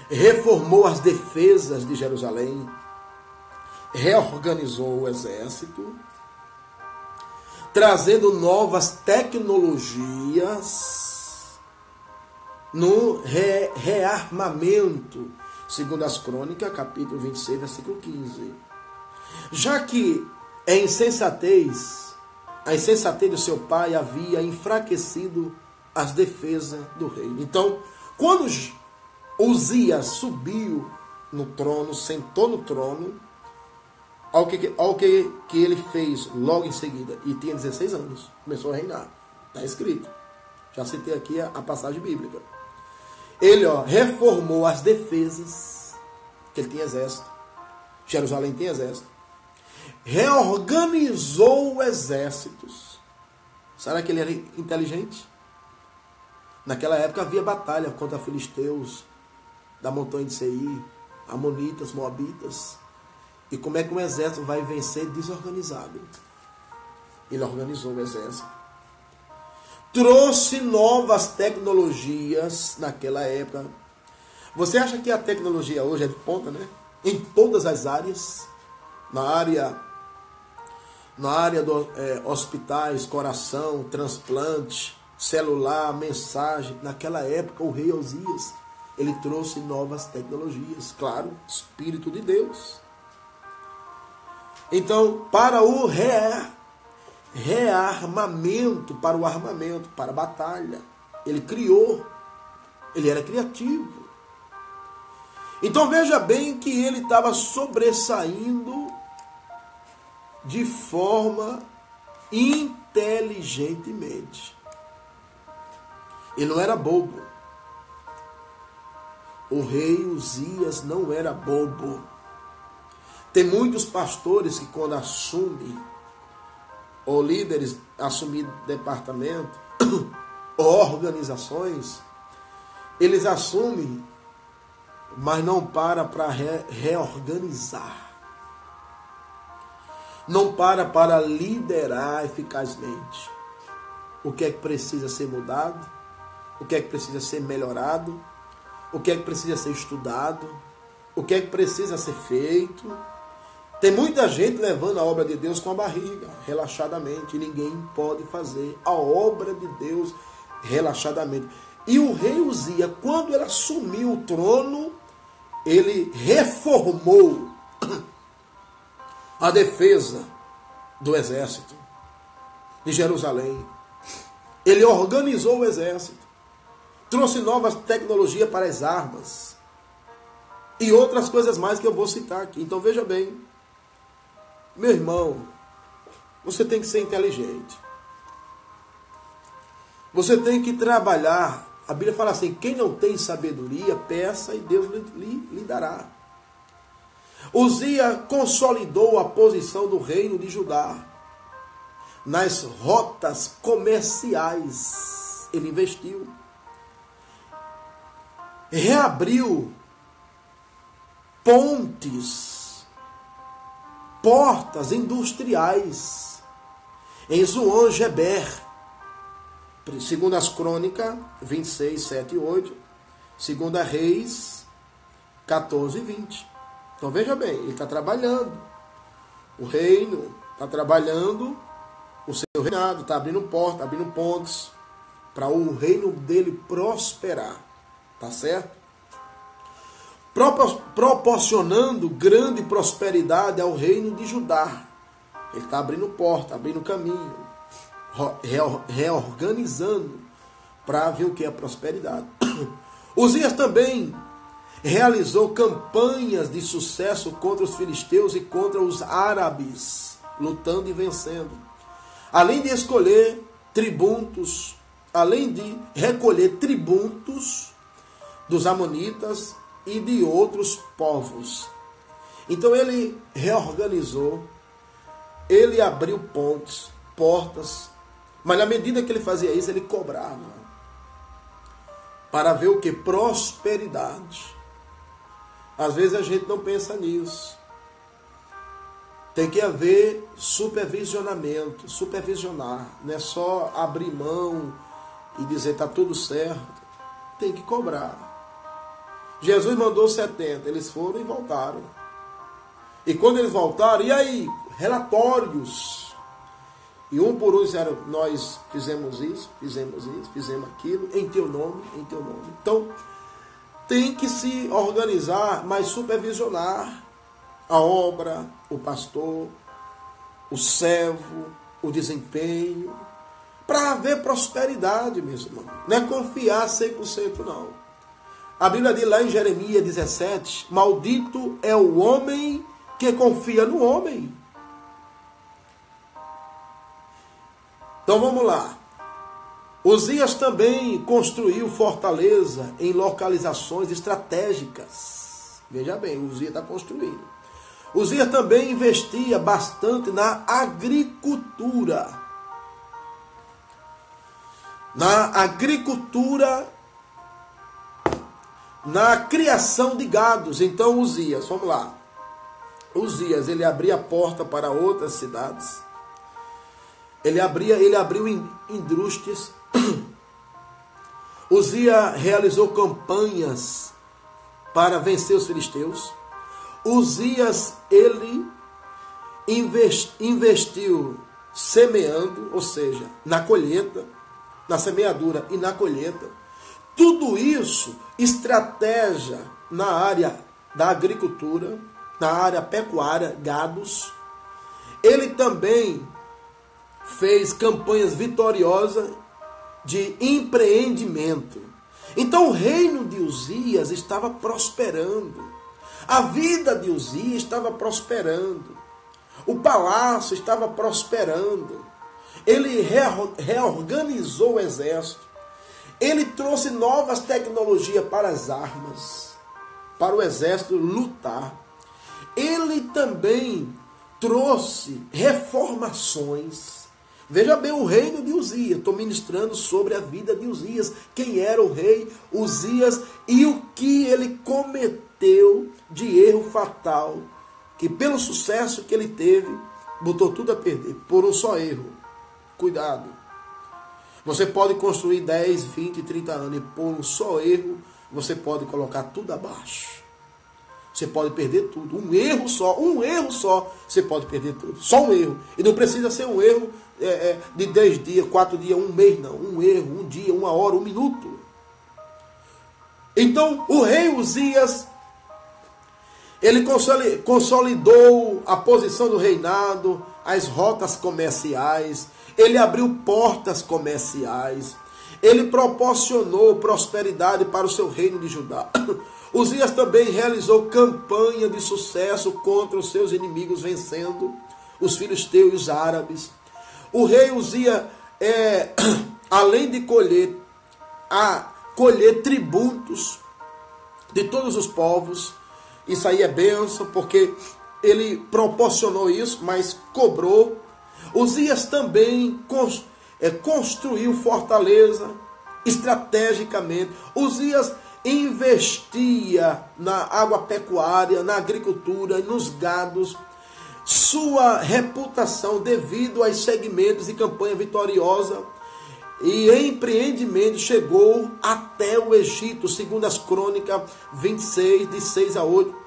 reformou as defesas de Jerusalém, reorganizou o exército, trazendo novas tecnologias no rearmamento, segundo as Crônicas, capítulo 26, versículo 15. Já que a insensatez do seu pai havia enfraquecido as defesas do reino. Então, quando Uzias subiu no trono, sentou no trono, ao que ele fez logo em seguida, e tinha 16 anos, começou a reinar. Está escrito. Já citei aqui a passagem bíblica. Ele reformou as defesas, que ele tinha exército. Jerusalém tem exército. Reorganizou exércitos. Será que ele era inteligente? Naquela época havia batalha contra filisteus, da montanha de Seir, amonitas, moabitas. E como é que um exército vai vencer desorganizado? Ele organizou o exército. Trouxe novas tecnologias naquela época. Você acha que a tecnologia hoje é de ponta, né? Em todas as áreas. Na área dos hospitais, coração, transplante, celular, mensagem. Naquela época, o rei Uzias, ele trouxe novas tecnologias. Claro, Espírito de Deus. Então, para o rearmamento, para o armamento, para a batalha, ele criou, ele era criativo. Então veja bem que ele estava sobressaindo de forma inteligentemente. Ele não era bobo. O rei Uzias não era bobo. Tem muitos pastores que quando assumem, ou líderes assumir departamento, ou organizações, eles assumem, mas não para reorganizar. Não para liderar eficazmente. O que é que precisa ser mudado? O que é que precisa ser melhorado? O que é que precisa ser estudado? O que é que precisa ser feito? Tem muita gente levando a obra de Deus com a barriga, relaxadamente. E ninguém pode fazer a obra de Deus relaxadamente. E o rei Uzias, quando ele assumiu o trono, ele reformou a defesa do exército de Jerusalém. Ele organizou o exército. Trouxe novas tecnologias para as armas. E outras coisas mais que eu vou citar aqui. Então veja bem. Meu irmão, você tem que ser inteligente. Você tem que trabalhar. A Bíblia fala assim, quem não tem sabedoria, peça e Deus lhe dará. Uzias consolidou a posição do reino de Judá. Nas rotas comerciais, ele investiu. Reabriu pontes, portas industriais em Zoan Geber, segundo as Crônicas 26, 7 e 8, segundo a Reis 14 e 20. Então veja bem, ele está trabalhando, o reino está trabalhando o seu reinado, está abrindo portas, abrindo pontes, para o reino dele prosperar, tá certo? proporcionando grande prosperidade ao reino de Judá. Ele está abrindo porta, abrindo caminho, reorganizando para ver o que é prosperidade. Uzias também realizou campanhas de sucesso contra os filisteus e contra os árabes, lutando e vencendo. Além de escolher tributos, além de recolher tributos dos amonitas e de outros povos. Então ele reorganizou, ele abriu pontes, portas, mas na medida que ele fazia isso, ele cobrava. Para ver o que? Prosperidade. Às vezes a gente não pensa nisso. Tem que haver supervisionamento, supervisionar. Não é só abrir mão e dizer está tudo certo. Tem que cobrar. Jesus mandou 70, eles foram e voltaram. E quando eles voltaram, e aí? Relatórios. E um por um disseram, nós fizemos isso, fizemos aquilo, em teu nome, em teu nome. Então, tem que se organizar, mas supervisionar a obra, o pastor, o servo, o desempenho, para haver prosperidade, meus irmãos. Não é confiar 100% não. A Bíblia diz lá em Jeremias 17, maldito é o homem que confia no homem. Então vamos lá. Uzias também construiu fortaleza em localizações estratégicas. Veja bem, Uzias está construindo. Uzias também investia bastante na agricultura. Na agricultura, na criação de gados. Então Uzias, vamos lá. Uzias, ele abria a porta para outras cidades. Ele abriu indústrias. Uzias realizou campanhas para vencer os filisteus. Uzias, ele investiu semeando, ou seja, na colheita, na semeadura e na colheita. Tudo isso, estratégia na área da agricultura, na área pecuária, gados. Ele também fez campanhas vitoriosas de empreendimento. Então o reino de Uzias estava prosperando. A vida de Uzias estava prosperando. O palácio estava prosperando. Ele reorganizou o exército. Ele trouxe novas tecnologias para as armas, para o exército lutar. Ele também trouxe reformações. Veja bem o reino de Uzias. Estou ministrando sobre a vida de Uzias. Quem era o rei Uzias e o que ele cometeu de erro fatal. Que pelo sucesso que ele teve, botou tudo a perder. Por um só erro. Cuidado. Você pode construir 10, 20, 30 anos. E por um só erro, você pode colocar tudo abaixo. Você pode perder tudo. Um erro só, você pode perder tudo. Só um erro. E não precisa ser um erro de 10 dias, 4 dias, um mês, não. Um erro, um dia, uma hora, um minuto. Então, o rei Uzias, ele consolidou a posição do reinado, as rotas comerciais, ele abriu portas comerciais, ele proporcionou prosperidade para o seu reino de Judá. Uzias também realizou campanha de sucesso contra os seus inimigos, vencendo os filisteus e os árabes. O rei Uzias, além de colher tributos de todos os povos, isso aí é bênção, porque ele proporcionou isso, mas cobrou. Uzias também construiu fortaleza estrategicamente. Uzias investia na agropecuária, na agricultura, nos gados. Sua reputação, devido aos segmentos e campanha vitoriosa e empreendimento, chegou até o Egito, segundo as Crônicas 26, de 6 a 8.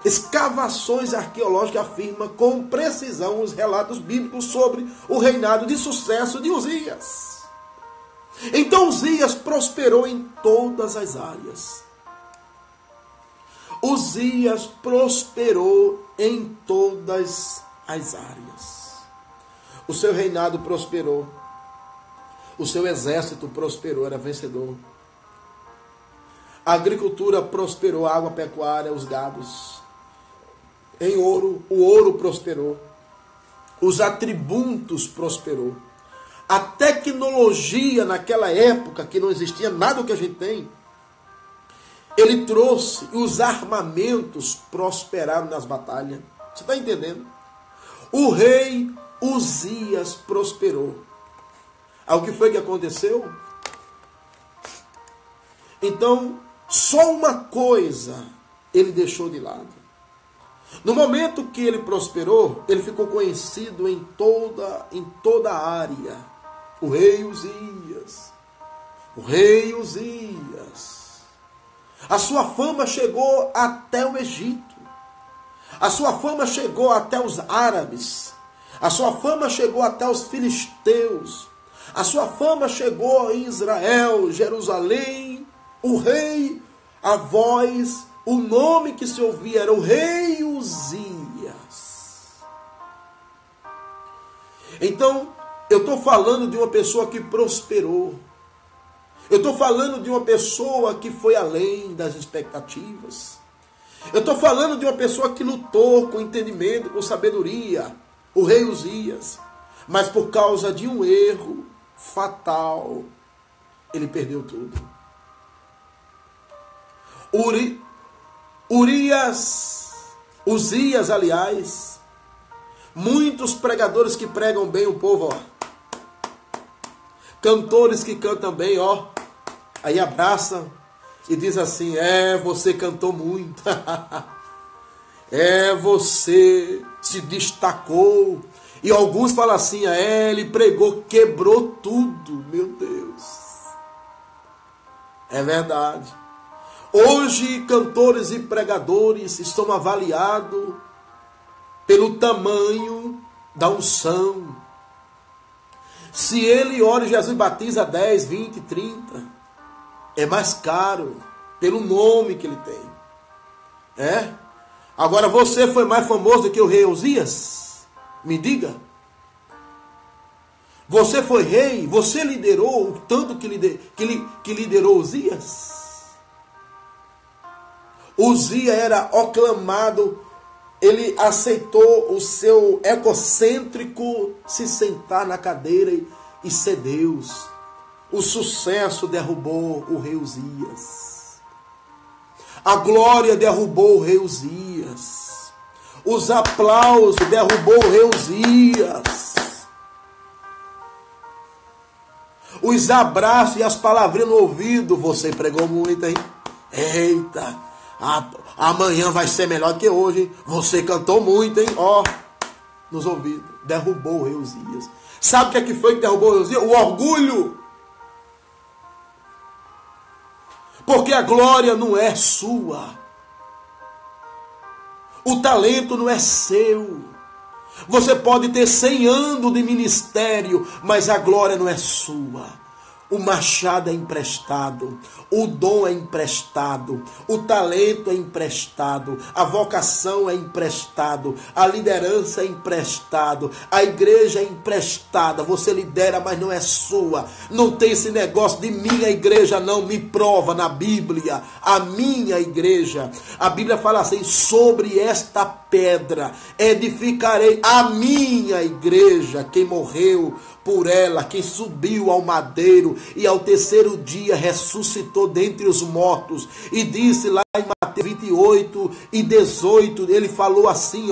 Escavações arqueológicas afirmam com precisão os relatos bíblicos sobre o reinado de sucesso de Uzias. Então Uzias prosperou em todas as áreas. Uzias prosperou em todas as áreas. O seu reinado prosperou. O seu exército prosperou, era vencedor. A agricultura prosperou, a água, a pecuária, os gados. Em ouro, o ouro prosperou. Os atributos prosperou. A tecnologia naquela época, que não existia nada do que a gente tem, ele trouxe, os armamentos prosperaram nas batalhas. Você está entendendo? O rei Uzias prosperou. O que foi que aconteceu? Então, só uma coisa ele deixou de lado. No momento que ele prosperou, ele ficou conhecido em toda a área. O rei Uzias. O rei Uzias. A sua fama chegou até o Egito. A sua fama chegou até os árabes. A sua fama chegou até os filisteus. A sua fama chegou em Israel, Jerusalém. O rei, a voz, o nome que se ouvia era o rei Uzias. Então, eu estou falando de uma pessoa que prosperou. Eu estou falando de uma pessoa que foi além das expectativas. Eu estou falando de uma pessoa que lutou com entendimento, com sabedoria. O rei Uzias. Mas por causa de um erro fatal, ele perdeu tudo. Uzias, aliás, muitos pregadores que pregam bem o povo, cantores que cantam bem, aí abraçam e diz assim: você cantou muito, você se destacou. E alguns falam assim: ele pregou, quebrou tudo. Meu Deus, é verdade. Hoje, cantores e pregadores estão avaliados pelo tamanho da unção. Se ele ora e Jesus batiza 10, 20, 30, é mais caro pelo nome que ele tem. Agora, você foi mais famoso do que o rei Uzias? Me diga. Você foi rei? Você liderou o tanto que liderou Uzias? Uzias era aclamado, ele aceitou o seu egocêntrico se sentar na cadeira e ser Deus. O sucesso derrubou o rei Uzias. A glória derrubou o rei Uzias. Os aplausos derrubou o rei Uzias. Os abraços e as palavrinhas no ouvido. Você pregou muito, hein? Eita! Amanhã vai ser melhor do que hoje. Você cantou muito, hein? Nos ouvidos. Derrubou o rei Uzias. Sabe o que foi que derrubou o rei Uzias? O orgulho. Porque a glória não é sua. O talento não é seu. Você pode ter 100 anos de ministério, mas a glória não é sua. O machado é emprestado, o dom é emprestado, o talento é emprestado, a vocação é emprestado, a liderança é emprestado, a igreja é emprestada. Você lidera, mas não é sua. Não tem esse negócio de minha igreja, não. Me prova na Bíblia, a minha igreja. A Bíblia fala assim: sobre esta pedra edificarei a minha igreja. Quem morreu por ela, quem subiu ao madeiro e ao terceiro dia ressuscitou dentre os mortos, e disse lá em Mateus 28 e 18, ele falou assim: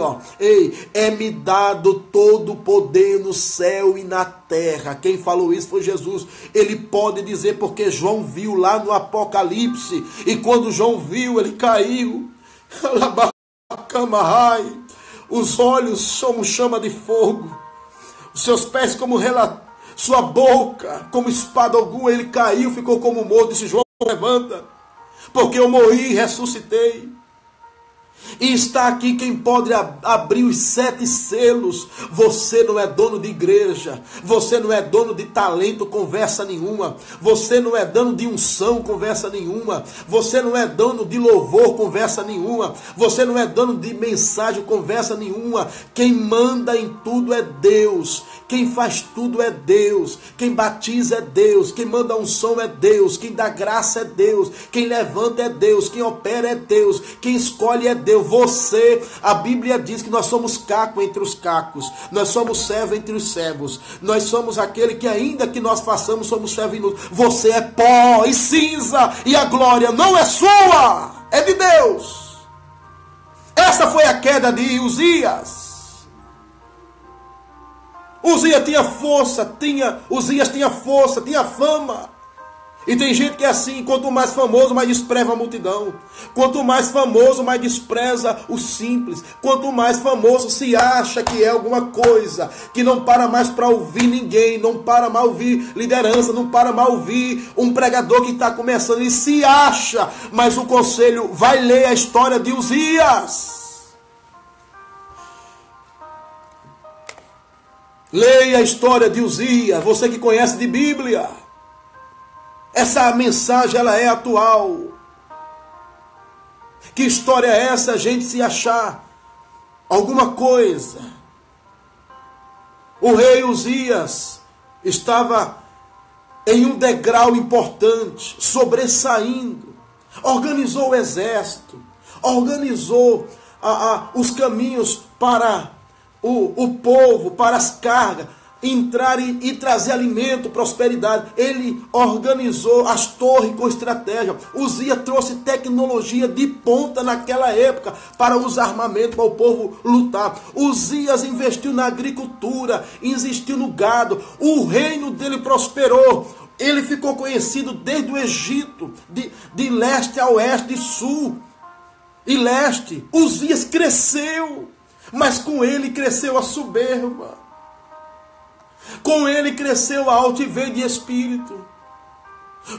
é-me dado todo o poder no céu e na terra. Quem falou isso foi Jesus. Ele pode dizer porque João viu lá no Apocalipse, e quando João viu, ele caiu. Os olhos como chama de fogo, os seus pés como sua boca como espada alguma. Ele caiu, ficou como morto. Disse: João, levanta, porque eu morri e ressuscitei. E está aqui quem pode abrir os 7 selos. Você não é dono de igreja. Você não é dono de talento, conversa nenhuma. Você não é dono de unção, conversa nenhuma. Você não é dono de louvor, conversa nenhuma. Você não é dono de mensagem, conversa nenhuma. Quem manda em tudo é Deus. Quem faz tudo é Deus. Quem batiza é Deus. Quem manda a unção é Deus. Quem dá graça é Deus. Quem levanta é Deus. Quem opera é Deus. Quem escolhe é Deus. Você, a Bíblia diz que nós somos caco entre os cacos. Nós somos servo entre os servos. Nós somos aquele que ainda que nós façamos, somos servo inútil. Você é pó e cinza. E a glória não é sua. É de Deus. Essa foi a queda de Uzias. Uzias tinha força, Uzias tinha força, tinha fama. E tem gente que é assim, quanto mais famoso, mais despreza a multidão. Quanto mais famoso, mais despreza o simples. Quanto mais famoso se acha que é alguma coisa, que não para mais para ouvir ninguém, não para mais ouvir liderança, não para mais ouvir um pregador que está começando e se acha. Mas o conselho, vai ler a história de Uzias. Leia a história de Uzias, você que conhece de Bíblia. Essa mensagem, ela é atual. Que história é essa, a gente se achar alguma coisa? O rei Uzias estava em um degrau importante, sobressaindo. Organizou o exército, organizou os caminhos para o povo, para as cargas, entrar e trazer alimento, prosperidade. Ele organizou as torres com estratégia. Uzias trouxe tecnologia de ponta naquela época para os armamentos, para o povo lutar. Uzias investiu na agricultura, investiu no gado. O reino dele prosperou. Ele ficou conhecido desde o Egito, de leste a oeste, de sul e leste. Uzias cresceu, mas com ele cresceu a soberba. Com ele cresceu a altivez de espírito.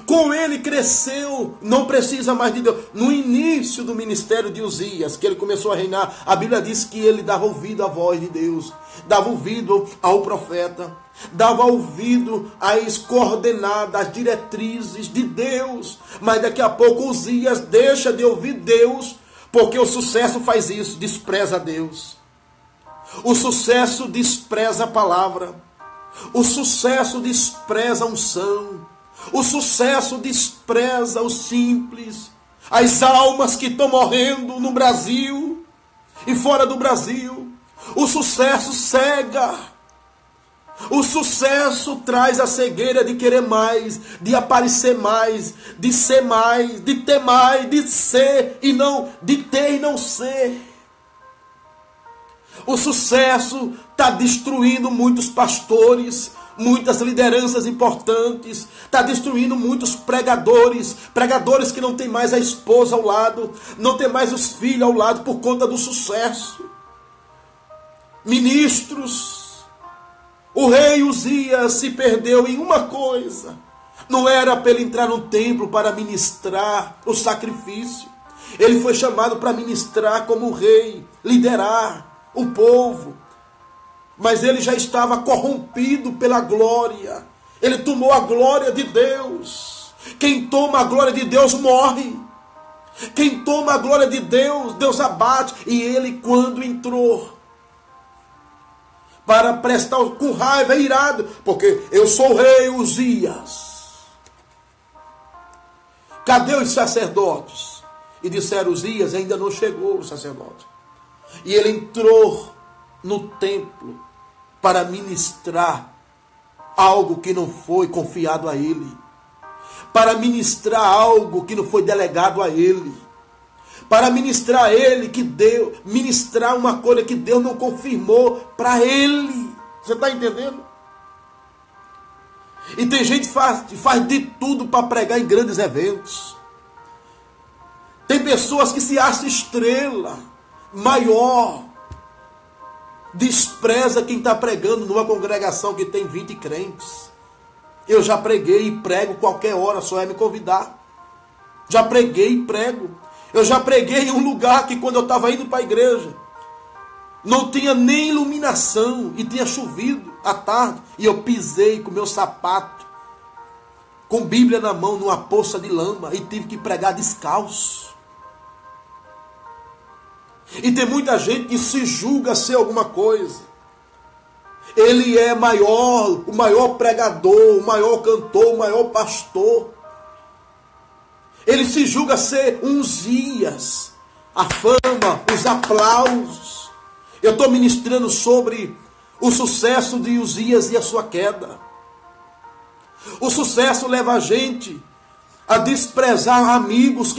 Com ele cresceu, não precisa mais de Deus. No início do ministério de Uzias, que ele começou a reinar, a Bíblia diz que ele dava ouvido à voz de Deus, dava ouvido ao profeta, dava ouvido às coordenadas, às diretrizes de Deus. Mas daqui a pouco Uzias deixa de ouvir Deus, porque o sucesso faz isso, despreza Deus. O sucesso despreza a palavra. O sucesso despreza a unção. O sucesso despreza o simples. As almas que estão morrendo no Brasil e fora do Brasil. O sucesso cega. O sucesso traz a cegueira de querer mais, de aparecer mais, de ser mais, de ter mais, de ser e não, de ter e não ser. O sucesso está destruindo muitos pastores, muitas lideranças importantes, está destruindo muitos pregadores, pregadores que não tem mais a esposa ao lado, não tem mais os filhos ao lado por conta do sucesso. Ministros, o rei Uzias se perdeu em uma coisa, não era para ele entrar no templo para ministrar o sacrifício, ele foi chamado para ministrar como rei, liderar o povo, mas ele já estava corrompido pela glória. Ele tomou a glória de Deus. Quem toma a glória de Deus morre. Quem toma a glória de Deus, Deus abate. E ele, quando entrou para prestar com raiva, irado, porque eu sou o rei Uzias. Cadê os sacerdotes? E disseram: Uzias ainda não chegou o sacerdote. E ele entrou no templo para ministrar algo que não foi confiado a ele. Para ministrar algo que não foi delegado a ele. Para ministrar a ele que Deus, ministrar uma coisa que Deus não confirmou para ele. Você está entendendo? E tem gente que faz de tudo para pregar em grandes eventos. Tem pessoas que se acham estrela maior, despreza quem está pregando numa congregação que tem 20 crentes. Eu já preguei e prego qualquer hora, só é me convidar. Já preguei e prego. Eu já preguei em um lugar que quando eu estava indo para a igreja, não tinha nem iluminação e tinha chovido à tarde. E eu pisei com meu sapato, com Bíblia na mão, numa poça de lama e tive que pregar descalço. E tem muita gente que se julga ser alguma coisa. Ele é maior, o maior pregador, o maior cantor, o maior pastor. Ele se julga ser um Uzias, a fama, os aplausos. Eu estou ministrando sobre o sucesso de Uzias e a sua queda. O sucesso leva a gente a desprezar amigos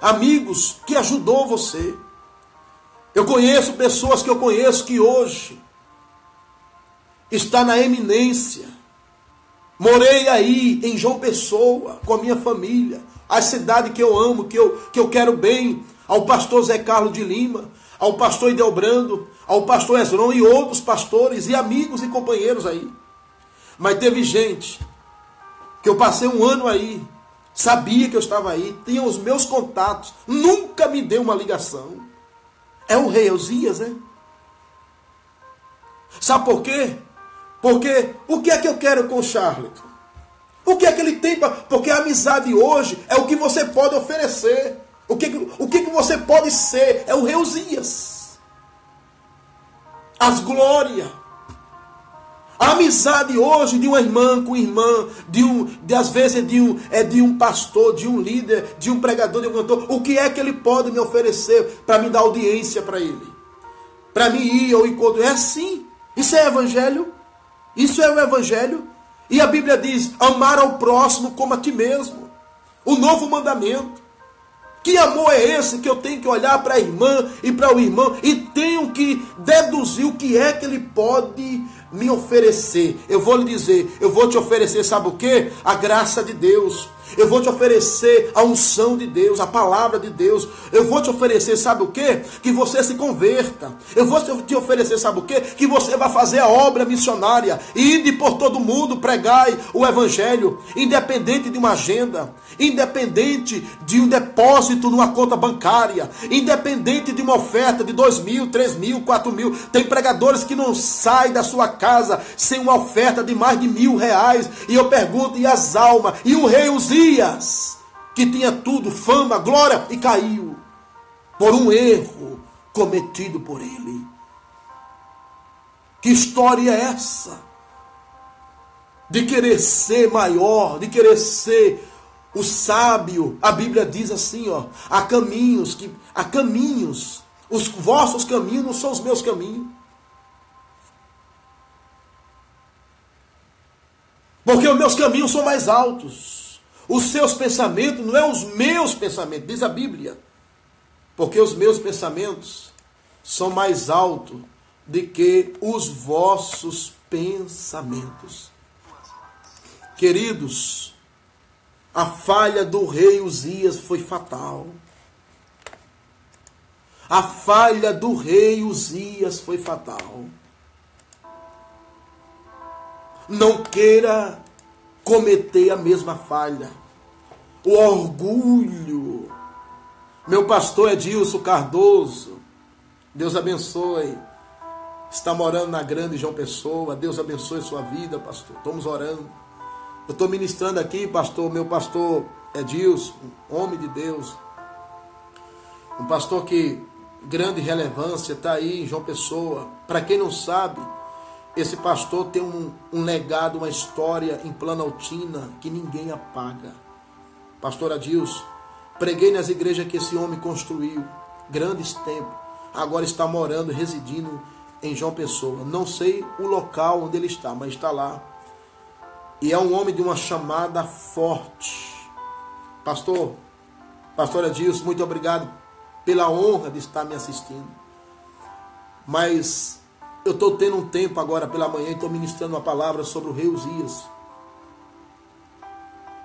amigos que ajudou você. Eu conheço pessoas que eu conheço que hoje está na eminência. Morei aí em João Pessoa com a minha família, a cidade que eu amo, que eu quero bem, ao pastor Zé Carlos de Lima, ao pastor Idelbrando, ao pastor Esron e outros pastores e amigos e companheiros aí. Mas teve gente que eu passei um ano aí, sabia que eu estava aí, tinha os meus contatos, nunca me deu uma ligação. É o rei Uzias, né? Sabe por quê? Porque o que é que eu quero com o Charleton? O que é que ele tem para... Porque a amizade hoje é o que você pode oferecer. O que você pode ser? É o rei Uzias. As glórias. A amizade hoje de uma irmã com irmã, às vezes de um pastor, de um líder, de um pregador, de um cantor. O que é que ele pode me oferecer para me dar audiência para ele? Para mim ir ao encontro. É assim. Isso é evangelho. Isso é o evangelho. E a Bíblia diz, amar ao próximo como a ti mesmo. O novo mandamento. Que amor é esse que eu tenho que olhar para a irmã e para o irmão e tenho que deduzir o que é que ele pode me oferecer? Eu vou lhe dizer, eu vou te oferecer, sabe o quê? A graça de Deus. Eu vou te oferecer a unção de Deus, a palavra de Deus. Eu vou te oferecer, sabe o quê? Que você se converta. Eu vou te oferecer, sabe o quê? Que você vai fazer a obra missionária. Ide por todo mundo, pregai o evangelho. Independente de uma agenda. Independente de um depósito numa conta bancária. Independente de uma oferta de 2.000, 3.000, 4.000. Tem pregadores que não saem da sua casa sem uma oferta de mais de R$1.000. E eu pergunto, e as almas? E o rei Uzias, que tinha tudo, fama, glória, e caiu por um erro cometido por ele. Que história é essa? De querer ser maior, de querer ser o sábio. A Bíblia diz assim, ó, há caminhos, os vossos caminhos não são os meus caminhos. Porque os meus caminhos são mais altos. Os seus pensamentos não é os meus pensamentos, diz a Bíblia. Porque os meus pensamentos são mais altos do que os vossos pensamentos. Queridos, a falha do rei Uzias foi fatal. A falha do rei Uzias foi fatal. Não queira cometer a mesma falha. O orgulho. Meu pastor Edilson Cardoso, Deus abençoe, está morando na grande João Pessoa. Deus abençoe sua vida, pastor. Estamos orando. Eu estou ministrando aqui, pastor, meu pastor Edilson, homem de Deus. Um pastor que grande relevância, está aí em João Pessoa. Para quem não sabe, esse pastor tem um legado, uma história em Planaltina que ninguém apaga. Pastor Adilson, preguei nas igrejas que esse homem construiu, grandes tempos. Agora está morando, residindo em João Pessoa. Não sei o local onde ele está, mas está lá. E é um homem de uma chamada forte. Pastor Adilson, muito obrigado pela honra de estar me assistindo. Mas eu estou tendo um tempo agora pela manhã e estou ministrando uma palavra sobre o rei Uzias.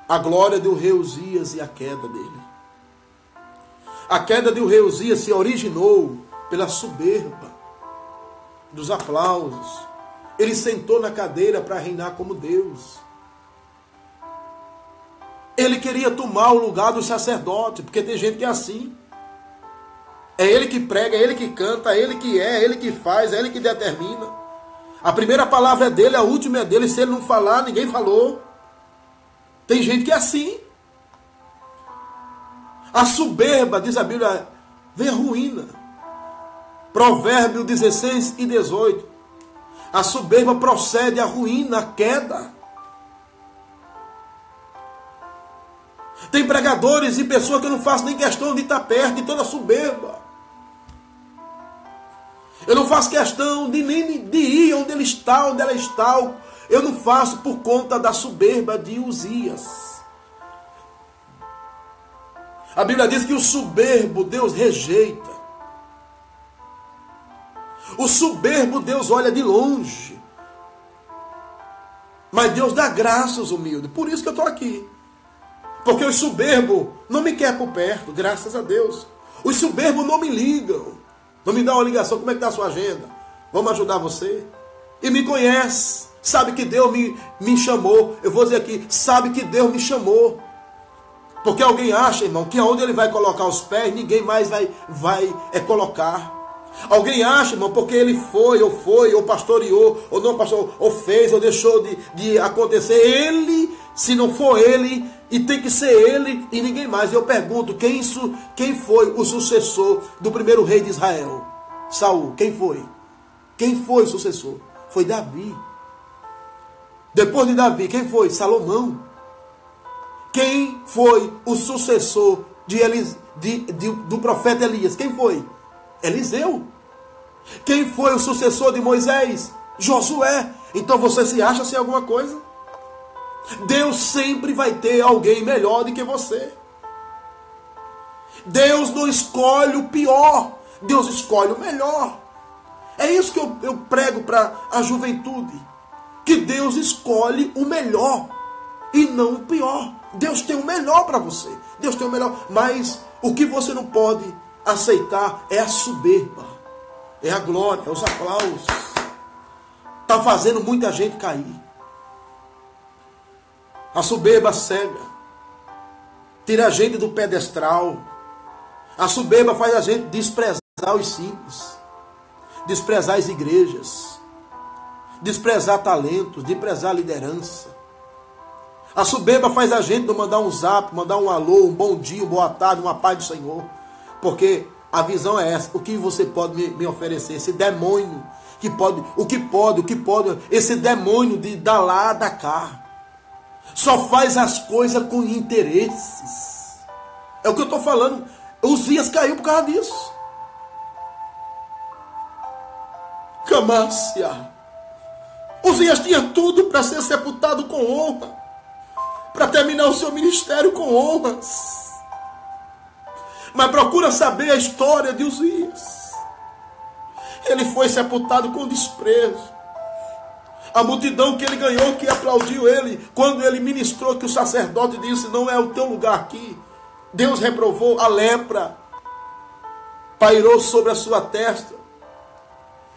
A glória do rei Uzias e a queda dele. A queda do rei Uzias se originou pela soberba dos aplausos. Ele sentou na cadeira para reinar como Deus. Ele queria tomar o lugar do sacerdote, porque tem gente que é assim. É ele que prega, é ele que canta, é ele que é ele que faz, é ele que determina. A primeira palavra é dele, a última é dele. Se ele não falar, ninguém falou. Tem gente que é assim. A soberba, diz a Bíblia, vem a ruína. Provérbio 16 e 18. A soberba procede a ruína, a queda. Tem pregadores e pessoas que eu não faço nem questão de estar perto, de toda soberba. Eu não faço questão nem de ir onde ele está, onde ela está. Eu não faço por conta da soberba de Uzias. A Bíblia diz que o soberbo Deus rejeita. O soberbo Deus olha de longe. Mas Deus dá graça aos humildes. Por isso que eu estou aqui. Porque os soberbos não me querem por perto, graças a Deus. Os soberbos não me ligam. Não me dá uma ligação, como é que está a sua agenda? Vamos ajudar você. E me conhece. Sabe que Deus me chamou. Eu vou dizer aqui, sabe que Deus me chamou. Porque alguém acha, irmão, que aonde ele vai colocar os pés, ninguém mais vai colocar. Alguém acha, irmão, porque ele foi, ou pastoreou, ou não pastoreou, ou fez, ou deixou de acontecer. Ele, se não for ele, e tem que ser ele e ninguém mais. Eu pergunto, quem foi o sucessor do primeiro rei de Israel? Saul. Quem foi? Quem foi o sucessor? Foi Davi. Depois de Davi, quem foi? Salomão. Quem foi o sucessor do profeta Elias? Quem foi? Eliseu. Quem foi o sucessor de Moisés? Josué. Então você se acha sem alguma coisa? Deus sempre vai ter alguém melhor do que você. Deus não escolhe o pior, Deus escolhe o melhor. É isso que eu prego para a juventude. Que Deus escolhe o melhor e não o pior. Deus tem o melhor para você. Deus tem o melhor. Mas o que você não pode aceitar é a soberba. É a glória, é os aplausos. Está fazendo muita gente cair. A soberba cega. Tira a gente do pedestral. A soberba faz a gente desprezar os simples. Desprezar as igrejas. Desprezar talentos. Desprezar a liderança. A soberba faz a gente não mandar um zap, mandar um alô, um bom dia, uma boa tarde, uma paz do Senhor. Porque a visão é essa. O que você pode me oferecer? Esse demônio que pode, o que pode, esse demônio de dar lá, da cá. Só faz as coisas com interesses. É o que eu estou falando. Uzias caiu por causa disso. Camácia. Uzias tinha tudo para ser sepultado com honra. Para terminar o seu ministério com honras. Mas procura saber a história de Uzias. Ele foi sepultado com desprezo. A multidão que ele ganhou, que aplaudiu ele, quando ele ministrou, que o sacerdote disse, não é o teu lugar aqui. Deus reprovou a lepra. Pairou sobre a sua testa.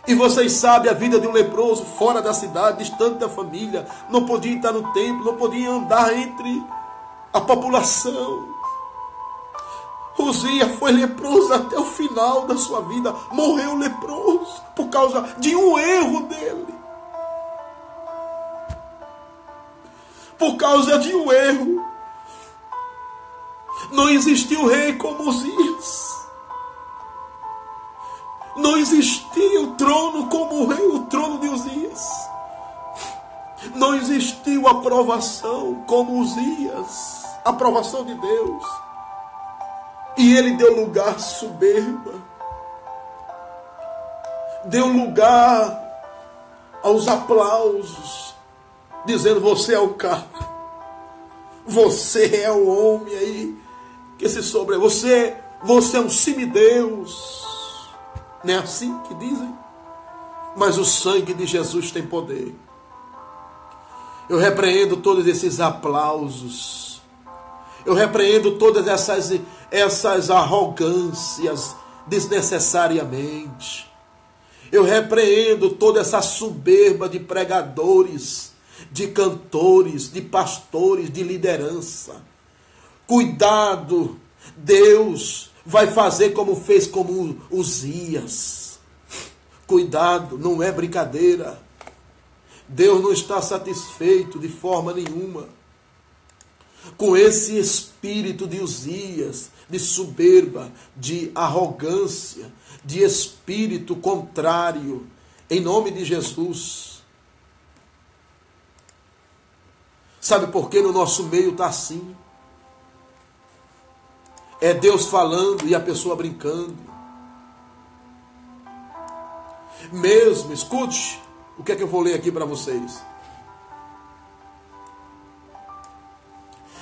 E vocês sabem a vida de um leproso fora da cidade, distante da família. Não podia estar no templo, não podia andar entre a população. Uzias foi leproso até o final da sua vida. Morreu leproso por causa de um erro dele. Por causa de um erro. Não existiu rei como Uzias. Não existia o trono como o rei, o trono de Uzias. Não existiu aprovação como Uzias. Aprovação de Deus. E ele deu lugar à soberba. Deu lugar aos aplausos. Dizendo, você é o cara. Você é o homem aí que se sobre. Você é um semideus. Não é assim que dizem? Mas o sangue de Jesus tem poder. Eu repreendo todos esses aplausos. Eu repreendo todas essas arrogâncias desnecessariamente. Eu repreendo toda essa soberba de pregadores, de cantores, de pastores, de liderança. Cuidado, Deus vai fazer como fez com Uzias. Cuidado, não é brincadeira. Deus não está satisfeito de forma nenhuma com esse espírito de Uzias, de soberba, de arrogância, de espírito contrário, em nome de Jesus. Sabe por que no nosso meio está assim? É Deus falando e a pessoa brincando. Mesmo, escute, o que é que eu vou ler aqui para vocês?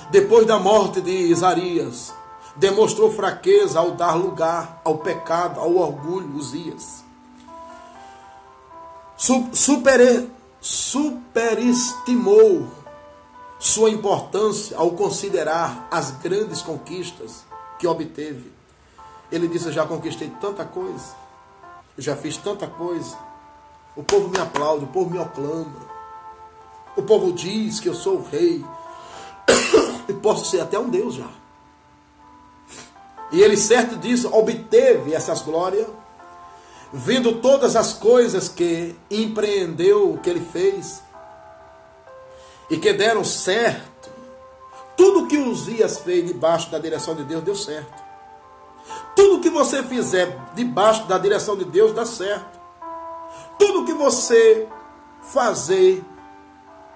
Depois da morte de Isarias, demonstrou fraqueza ao dar lugar ao pecado, ao orgulho, Uzias. Superestimou sua importância ao considerar as grandes conquistas que obteve. Ele disse: eu já conquistei tanta coisa, eu já fiz tanta coisa, o povo me aplaude, o povo me aclama, o povo diz que eu sou o rei, e posso ser até um Deus já. E ele, certo disso, obteve essas glórias, vendo todas as coisas que empreendeu, que ele fez, e que deram certo. Tudo que Uzias fez debaixo da direção de Deus, deu certo. Tudo que você fizer debaixo da direção de Deus, dá certo. Tudo que você fazer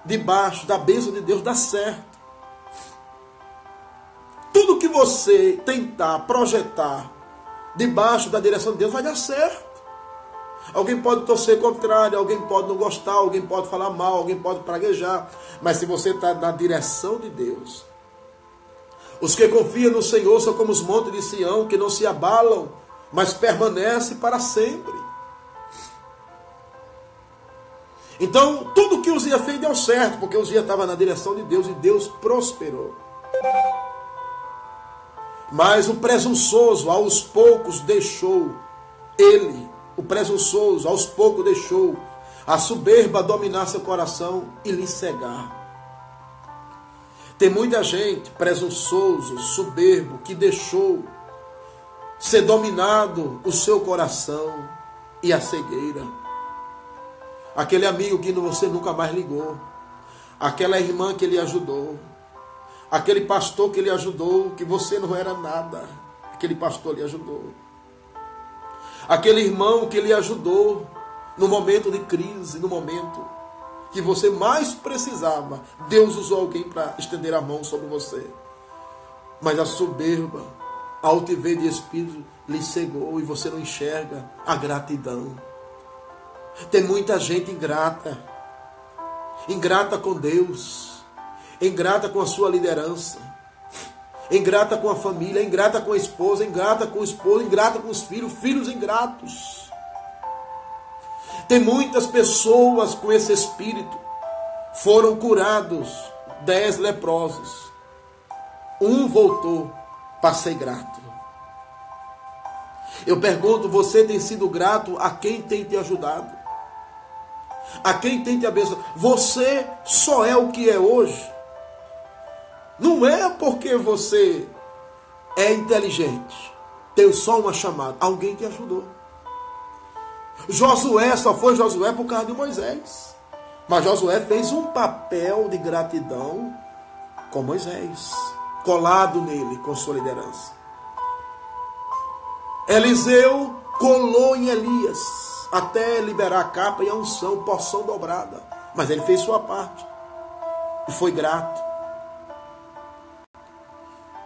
debaixo da bênção de Deus, dá certo. Tudo que você tentar projetar debaixo da direção de Deus vai dar certo. Alguém pode torcer contrário, alguém pode não gostar, alguém pode falar mal, alguém pode praguejar. Mas se você está na direção de Deus, os que confiam no Senhor são como os montes de Sião, que não se abalam, mas permanecem para sempre. Então, tudo que Uzias fez deu certo, porque Uzias estava na direção de Deus e Deus prosperou. Mas o presunçoso aos poucos deixou ele, o presunçoso aos poucos deixou a soberba dominar seu coração e lhe cegar. Tem muita gente presunçoso, soberbo, que deixou ser dominado o seu coração e a cegueira. Aquele amigo que você nunca mais ligou, aquela irmã que lhe ajudou, aquele pastor que lhe ajudou, que você não era nada, aquele pastor lhe ajudou. Aquele irmão que lhe ajudou no momento de crise, no momento que você mais precisava, Deus usou alguém para estender a mão sobre você. Mas a soberba, a altivez de espírito lhe cegou e você não enxerga a gratidão. Tem muita gente ingrata, ingrata com Deus, ingrata com a sua liderança, ingrata com a família, ingrata com a esposa, ingrata com o esposo, ingrata com os filhos, filhos ingratos. Tem muitas pessoas com esse espírito. Foram curados 10 leprosos. Um voltou para ser grato. Eu pergunto, você tem sido grato a quem tem te ajudado? A quem tem te abençoado? Você só é o que é hoje. Não é porque você é inteligente. Tem só uma chamada. Alguém te ajudou. Josué só foi Josué por causa de Moisés. Mas Josué fez um papel de gratidão com Moisés, colado nele com sua liderança. Eliseu colou em Elias até liberar a capa e a unção, porção dobrada. Mas ele fez sua parte e foi grato.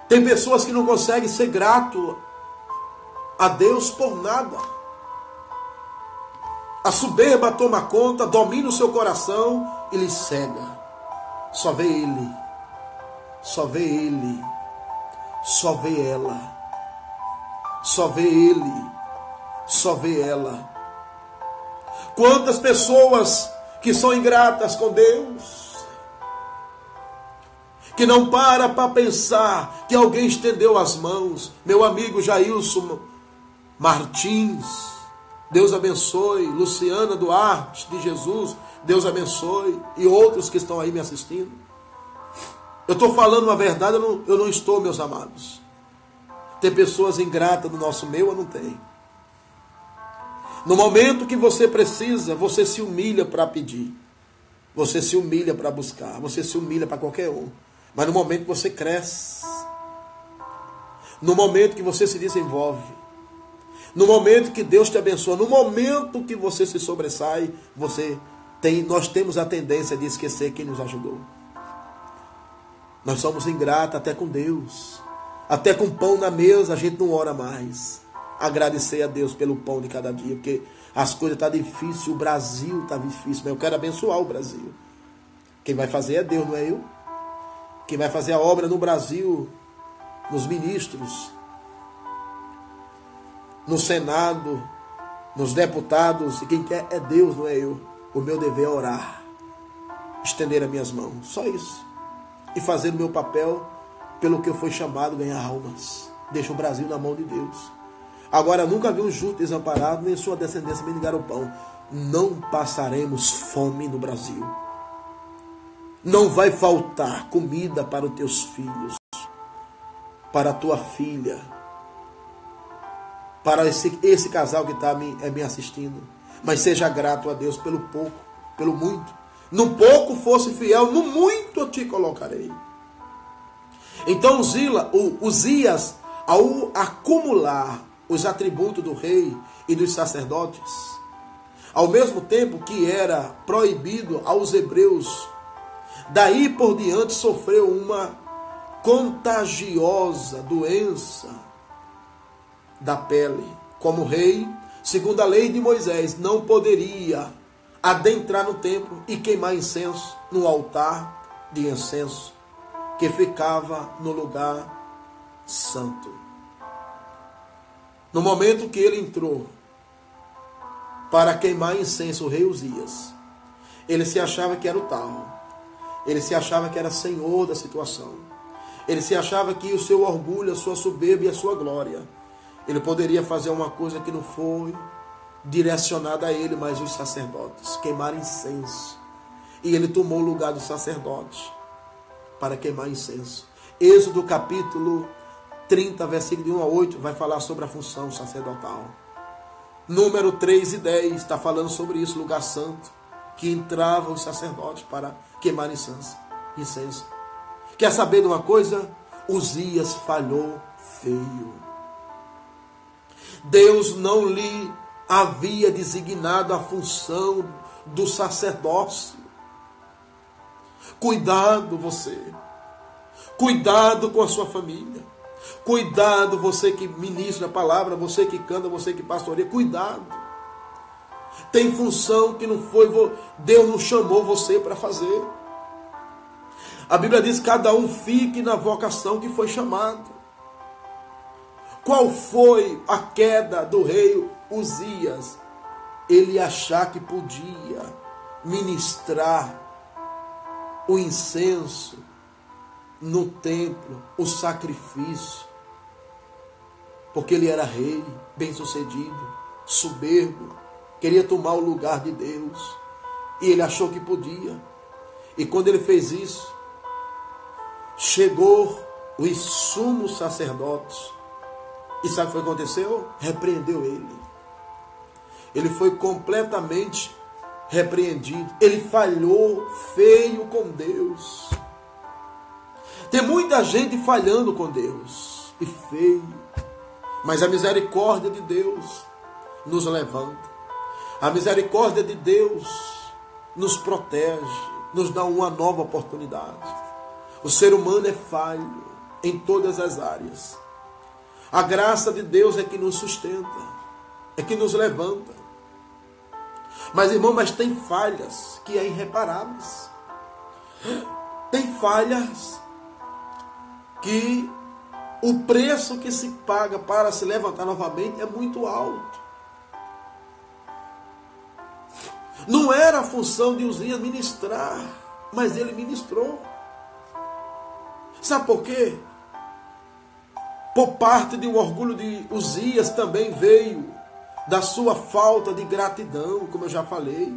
Tem pessoas que não conseguem ser grato a Deus por nada. A soberba toma conta, domina o seu coração e lhe cega. Só vê ele, só vê ele, só vê ela, só vê ele, só vê ela. Quantas pessoas que são ingratas com Deus, que não para pensar que alguém estendeu as mãos. Meu amigo Jailson Martins, Deus abençoe. Luciana Duarte de Jesus, Deus abençoe. E outros que estão aí me assistindo. Eu estou falando a verdade, eu não estou, meus amados. Tem pessoas ingratas no nosso meio ou não tem? No momento que você precisa, você se humilha para pedir. Você se humilha para buscar. Você se humilha para qualquer um. Mas no momento que você cresce, no momento que você se desenvolve, no momento que Deus te abençoa, no momento que você se sobressai, nós temos a tendência de esquecer quem nos ajudou. Nós somos ingratos até com Deus. Até com pão na mesa a gente não ora mais. Agradecer a Deus pelo pão de cada dia, porque as coisas estão difíceis, o Brasil está difícil, mas eu quero abençoar o Brasil. Quem vai fazer é Deus, não é eu. Quem vai fazer a obra no Brasil, nos ministros, no Senado, nos deputados, e quem quer é Deus, não é eu. O meu dever é orar, estender as minhas mãos, só isso. E fazer o meu papel pelo que eu fui chamado, ganhar almas. Deixa o Brasil na mão de Deus. Agora, nunca vi um justo desamparado, nem sua descendência mendigar o pão. Não passaremos fome no Brasil. Não vai faltar comida para os teus filhos, para a tua filha, para esse casal que está me assistindo. Mas seja grato a Deus pelo pouco, pelo muito. No pouco fosse fiel, no muito eu te colocarei. Então Uzias, ao acumular os atributos do rei e dos sacerdotes, ao mesmo tempo que era proibido aos hebreus, daí por diante sofreu uma contagiosa doença da pele. Como rei, segundo a lei de Moisés, não poderia adentrar no templo e queimar incenso no altar de incenso que ficava no lugar santo. No momento que ele entrou para queimar incenso, o rei Uzias, ele se achava que era o tal. Ele se achava que era senhor da situação. Ele se achava que o seu orgulho, a sua soberba e a sua glória, ele poderia fazer uma coisa que não foi direcionada a ele, mas os sacerdotes, queimar incenso. E ele tomou o lugar dos sacerdotes para queimar incenso. Êxodo capítulo 30, versículo de 1 a 8, vai falar sobre a função sacerdotal. Número 3 e 10 está falando sobre isso, lugar santo, que entravam os sacerdotes para queimar incenso. Quer saber de uma coisa? Uzias falhou feio. Deus não lhe havia designado a função do sacerdócio. Cuidado você. Cuidado com a sua família. Cuidado você que ministra a palavra, você que canta, você que pastoreia. Cuidado. Tem função que não foi, Deus não chamou você para fazer. A Bíblia diz que cada um fique na vocação que foi chamado. Qual foi a queda do rei Uzias? Ele achar que podia ministrar o incenso no templo, o sacrifício, porque ele era rei, bem-sucedido, soberbo, queria tomar o lugar de Deus, e ele achou que podia. E quando ele fez isso, chegou os sumos sacerdotes, e sabe o que aconteceu? Repreendeu ele. Ele foi completamente repreendido. Ele falhou feio com Deus. Tem muita gente falhando com Deus. E feio. Mas a misericórdia de Deus nos levanta. A misericórdia de Deus nos protege. Nos dá uma nova oportunidade. O ser humano é falho em todas as áreas. A graça de Deus é que nos sustenta, é que nos levanta. Mas, irmão, tem falhas que é irreparáveis. Tem falhas que o preço que se paga para se levantar novamente é muito alto. Não era a função de Uzias ministrar, mas ele ministrou. Sabe por quê? Por parte de um orgulho de Uzias também veio da sua falta de gratidão, como eu já falei.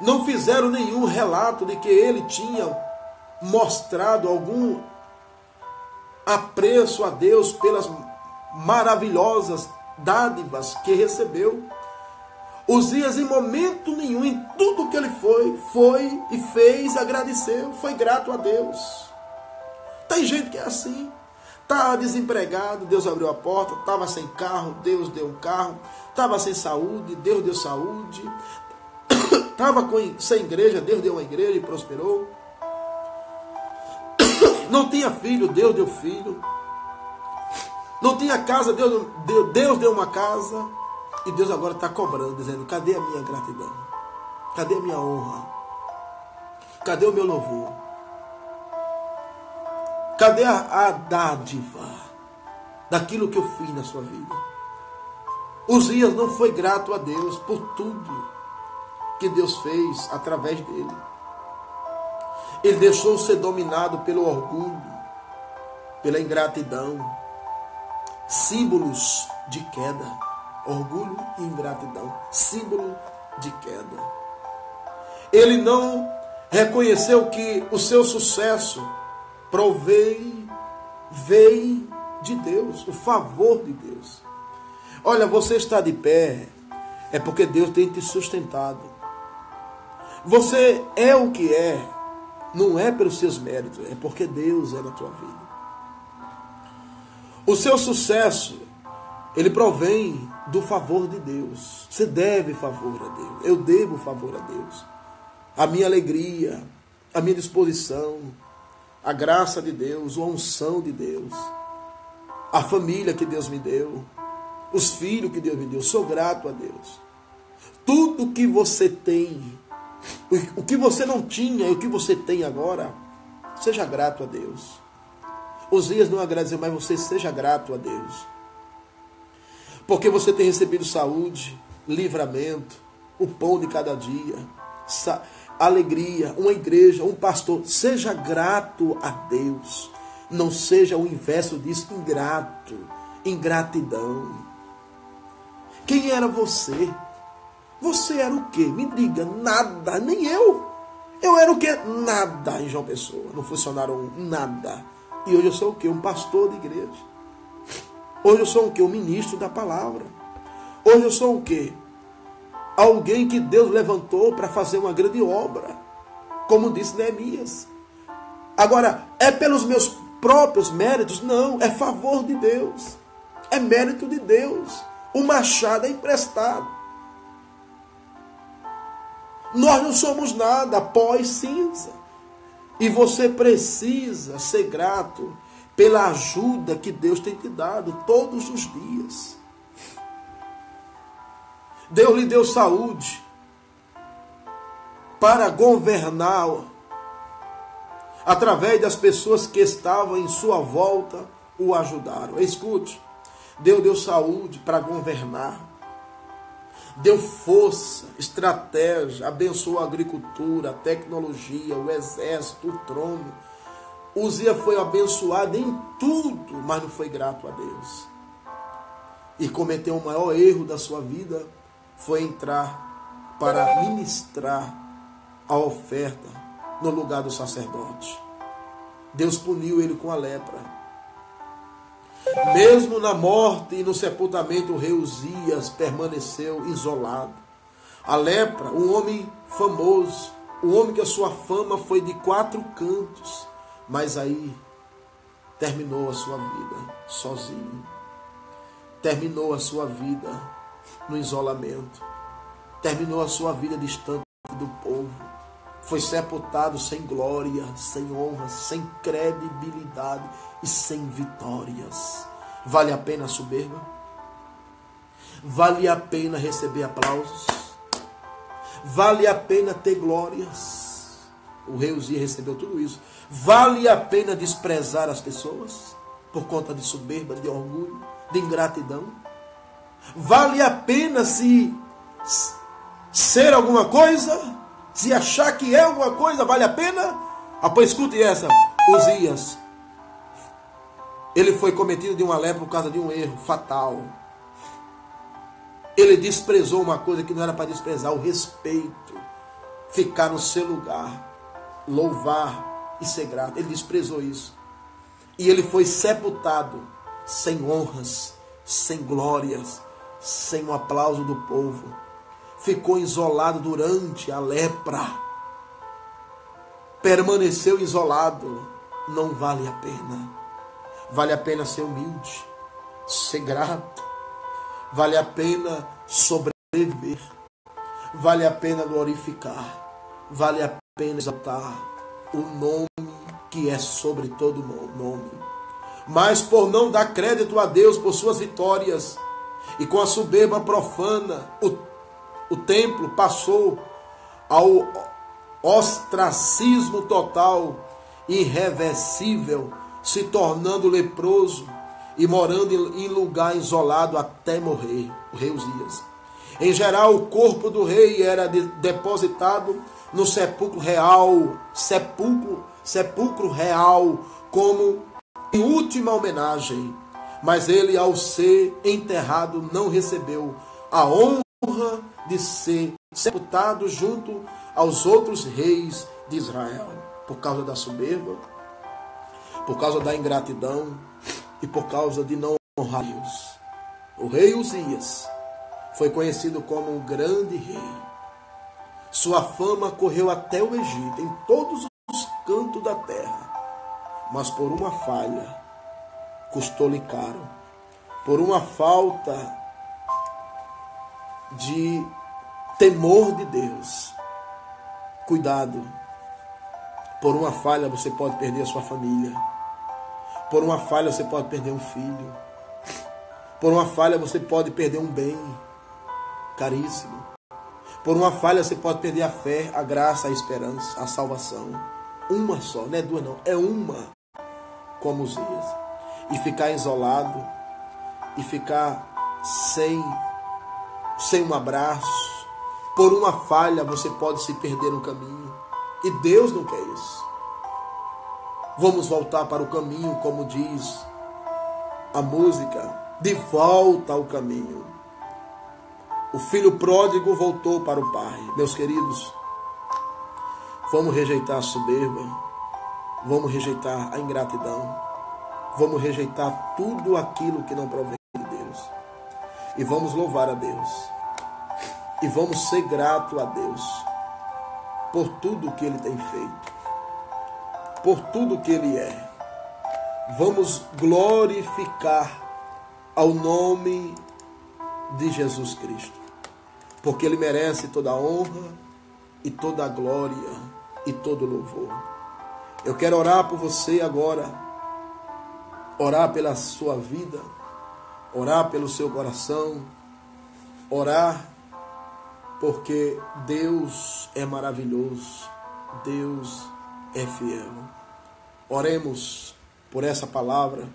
Não fizeram nenhum relato de que ele tinha mostrado algum apreço a Deus pelas maravilhosas dádivas que recebeu. Uzias, em momento nenhum, em tudo que ele foi e fez, agradeceu, foi grato a Deus. Tem gente que é assim. Estava desempregado, Deus abriu a porta. Estava sem carro, Deus deu um carro. Estava sem saúde, Deus deu saúde. Estava sem igreja, Deus deu uma igreja e prosperou. Não tinha filho, Deus deu filho. Não tinha casa, Deus deu uma casa. E Deus agora está cobrando, dizendo: cadê a minha gratidão? Cadê a minha honra? Cadê o meu louvor? Cadê a dádiva daquilo que eu fiz na sua vida? Uzias não foi grato a Deus por tudo que Deus fez através dele. Ele deixou ser dominado pelo orgulho, pela ingratidão, símbolos de queda. Orgulho e ingratidão, símbolo de queda. Ele não reconheceu que o seu sucesso veio de Deus, o favor de Deus. Olha, você está de pé, é porque Deus tem te sustentado. Você é o que é, não é pelos seus méritos, é porque Deus é na tua vida. O seu sucesso, ele provém do favor de Deus. Você deve favor a Deus. Eu devo favor a Deus. A minha alegria, a minha disposição, a graça de Deus, a unção de Deus, a família que Deus me deu, os filhos que Deus me deu. Sou grato a Deus. Tudo que você tem, o que você não tinha e o que você tem agora, seja grato a Deus. Uzias não agradeceu, mas você seja grato a Deus. Porque você tem recebido saúde, livramento, o pão de cada dia, alegria, uma igreja, um pastor. Seja grato a Deus. Não seja o inverso disso, ingrato, ingratidão. Quem era você? Você era o quê? Me diga, nada, nem eu. Eu era o quê? Nada em João Pessoa. Não funcionaram nada. E hoje eu sou o quê? Um pastor de igreja. Hoje eu sou o quê? Um ministro da palavra. Hoje eu sou o quê? Alguém que Deus levantou para fazer uma grande obra. Como disse Neemias. Agora, é pelos meus próprios méritos? Não, é favor de Deus. É mérito de Deus. O machado é emprestado. Nós não somos nada, pó e cinza. E você precisa ser grato pela ajuda que Deus tem te dado todos os dias. Deus lhe deu saúde para governar através das pessoas que estavam em sua volta, o ajudaram. Escute, Deus deu saúde para governar. Deu força, estratégia, abençoou a agricultura, a tecnologia, o exército, o trono. Uzias foi abençoado em tudo, mas não foi grato a Deus. E cometeu o maior erro da sua vida, foi entrar para ministrar a oferta no lugar do sacerdote. Deus puniu ele com a lepra. Mesmo na morte e no sepultamento, o rei Uzias permaneceu isolado. A lepra, um homem famoso, um homem que a sua fama foi de 4 cantos, mas aí terminou a sua vida sozinho. Terminou a sua vida no isolamento. Terminou a sua vida distante do povo. Foi sepultado sem glória, sem honra, sem credibilidade e sem vitórias. Vale a pena a soberba? Vale a pena receber aplausos? Vale a pena ter glórias? O rei Uzias recebeu tudo isso. Vale a pena desprezar as pessoas por conta de soberba, de orgulho, de ingratidão? Vale a pena se ser alguma coisa? Se achar que é alguma coisa, vale a pena? Ah, pois escute essa. Uzias, ele foi cometido de uma lepra por causa de um erro fatal. Ele desprezou uma coisa que não era para desprezar, o respeito. Ficar no seu lugar, louvar, e ser grato. Ele desprezou isso. E ele foi sepultado sem honras, sem glórias, sem o aplauso do povo. Ficou isolado durante a lepra. Permaneceu isolado. Não vale a pena. Vale a pena ser humilde, ser grato. Vale a pena sobreviver. Vale a pena glorificar. Vale a pena exaltar o nome que é sobre todo nome. Mas por não dar crédito a Deus por suas vitórias, e com a soberba profana, o templo passou ao ostracismo total, irreversível, se tornando leproso e morando em lugar isolado até morrer, o rei Uzias. Em geral, o corpo do rei era depositado no sepulcro real, como em última homenagem. Mas ele, ao ser enterrado, não recebeu a honra de ser sepultado junto aos outros reis de Israel, por causa da soberba, por causa da ingratidão e por causa de não honrar Deus. O rei Uzias foi conhecido como um grande rei. Sua fama correu até o Egito, em todos os cantos da terra. Mas por uma falha, custou-lhe caro. Por uma falta de temor de Deus. Cuidado. Por uma falha você pode perder a sua família. Por uma falha você pode perder um filho. Por uma falha você pode perder um bem caríssimo. Por uma falha você pode perder a fé, a graça, a esperança, a salvação. Uma só, não é duas não, é uma, como Uzias. E ficar isolado, e ficar sem um abraço. Por uma falha você pode se perder no caminho. E Deus não quer isso. Vamos voltar para o caminho, como diz a música, de volta ao caminho. O filho pródigo voltou para o pai. Meus queridos, vamos rejeitar a soberba, vamos rejeitar a ingratidão, vamos rejeitar tudo aquilo que não provém de Deus. E vamos louvar a Deus. E vamos ser gratos a Deus por tudo que Ele tem feito, por tudo que Ele é. Vamos glorificar ao nome de Jesus Cristo, porque Ele merece toda a honra e toda a glória e todo o louvor. Eu quero orar por você agora, orar pela sua vida, orar pelo seu coração, orar porque Deus é maravilhoso, Deus é fiel. Oremos por essa palavra,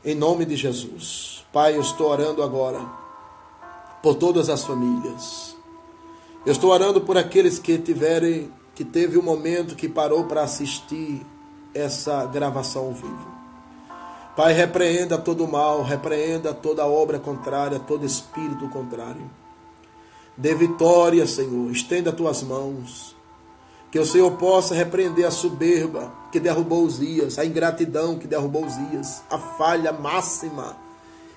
em nome de Jesus. Pai, eu estou orando agora por todas as famílias. Eu estou orando por aqueles que teve um momento que parou para assistir essa gravação ao vivo. Pai, repreenda todo o mal, repreenda toda obra contrária, todo espírito contrário. Dê vitória, Senhor, estenda as tuas mãos, que o Senhor possa repreender a soberba que derrubou Uzias, a ingratidão que derrubou Uzias, a falha máxima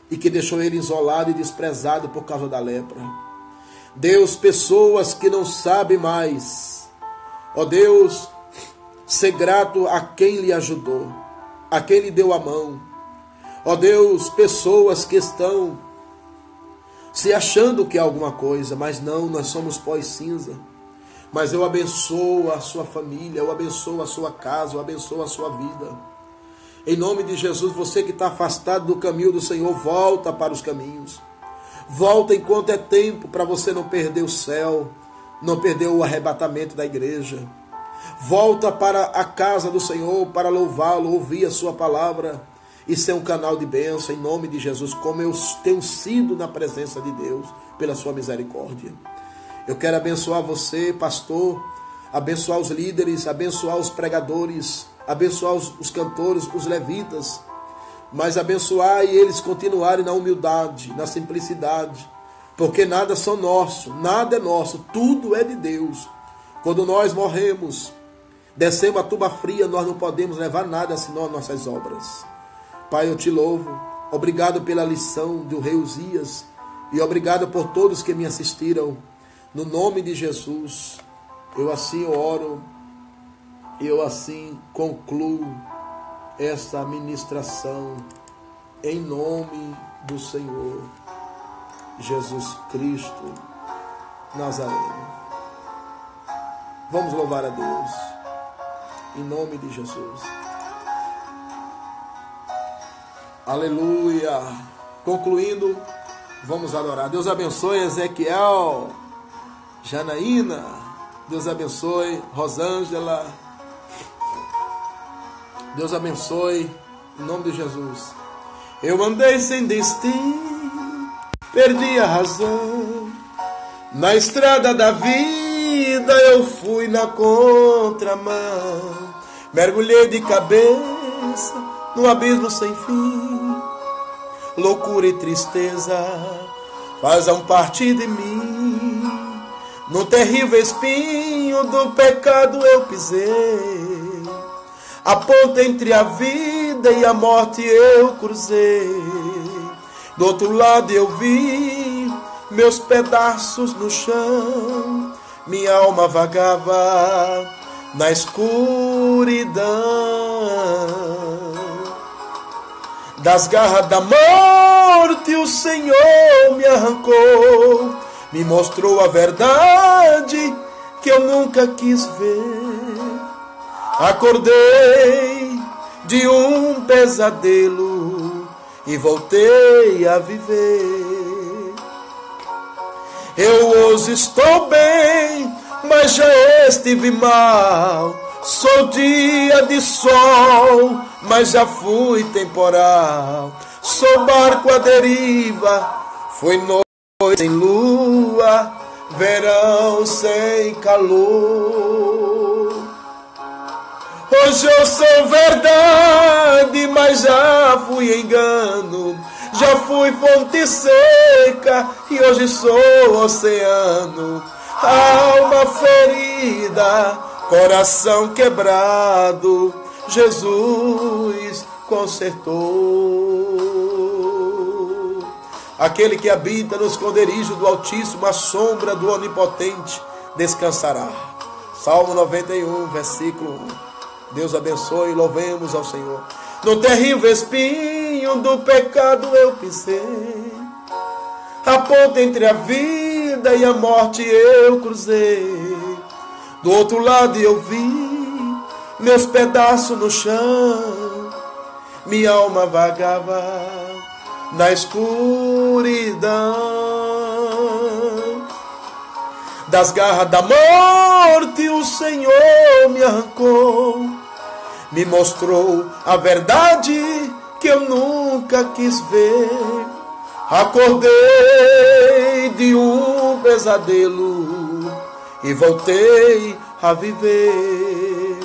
e que deixou ele isolado e desprezado por causa da lepra. Deus, pessoas que não sabem mais, ó Deus, ser grato a quem lhe ajudou, a quem lhe deu a mão. Ó Deus, pessoas que estão se achando que é alguma coisa, mas não, nós somos pó e cinza. Mas eu abençoo a sua família, eu abençoo a sua casa, eu abençoo a sua vida. Em nome de Jesus, você que está afastado do caminho do Senhor, volta para os caminhos. Volta enquanto é tempo, para você não perder o céu, não perder o arrebatamento da igreja. Volta para a casa do Senhor, para louvá-lo, ouvir a sua palavra e ser um canal de bênção, em nome de Jesus, como eu tenho sido na presença de Deus, pela sua misericórdia. Eu quero abençoar você, pastor, abençoar os líderes, abençoar os pregadores, abençoar os cantores, os levitas, mas abençoar e eles continuarem na humildade, na simplicidade, porque nada são nosso, nada é nosso, tudo é de Deus. Quando nós morremos, Descemos a tuba fria, nós não podemos levar nada senão as nossas obras. Pai, eu te louvo. Obrigado pela lição do rei Uzias. E obrigado por todos que me assistiram. No nome de Jesus, eu assim oro. Eu assim concluo esta ministração. Em nome do Senhor Jesus Cristo Nazareno. Vamos louvar a Deus. Em nome de Jesus. Aleluia. Concluindo, vamos adorar. Deus abençoe Ezequiel, Janaína. Deus abençoe Rosângela. Deus abençoe em nome de Jesus. Eu andei sem destino, perdi a razão. Na estrada da vida eu fui na contramão. Mergulhei de cabeça no abismo sem fim. Loucura e tristeza fazem parte de mim. No terrível espinho do pecado eu pisei. A ponta entre a vida e a morte eu cruzei. Do outro lado eu vi meus pedaços no chão. Minha alma vagava na escuridão. Das garras da morte o Senhor me arrancou. Me mostrou a verdade que eu nunca quis ver. Acordei de um pesadelo e voltei a viver. Eu hoje estou bem, mas já estive mal. Sou dia de sol, mas já fui temporal. Sou barco à deriva, foi noite sem lua, verão sem calor. Hoje eu sou verdade, mas já fui engano. Já fui fonte seca e hoje sou oceano. Alma ferida, coração quebrado, Jesus consertou. Aquele que habita no esconderijo do Altíssimo, a sombra do Onipotente descansará. Salmo 91, versículo 1. Deus abençoe e louvemos ao Senhor. No terrível espinho do pecado eu pisei. A ponta entre a vida e a morte eu cruzei. Do outro lado eu vi meus pedaços no chão. Minha alma vagava na escuridão. Das garras da morte o Senhor me arrancou. Me mostrou a verdade que eu nunca quis ver. Acordei de um pesadelo e voltei a viver.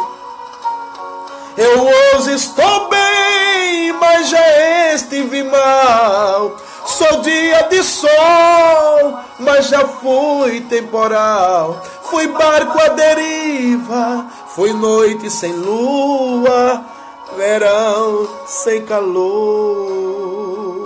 Eu hoje estou bem, mas já estive mal. Sou dia de sol, mas já fui temporal. Fui barco à deriva, fui noite sem lua, verão sem calor.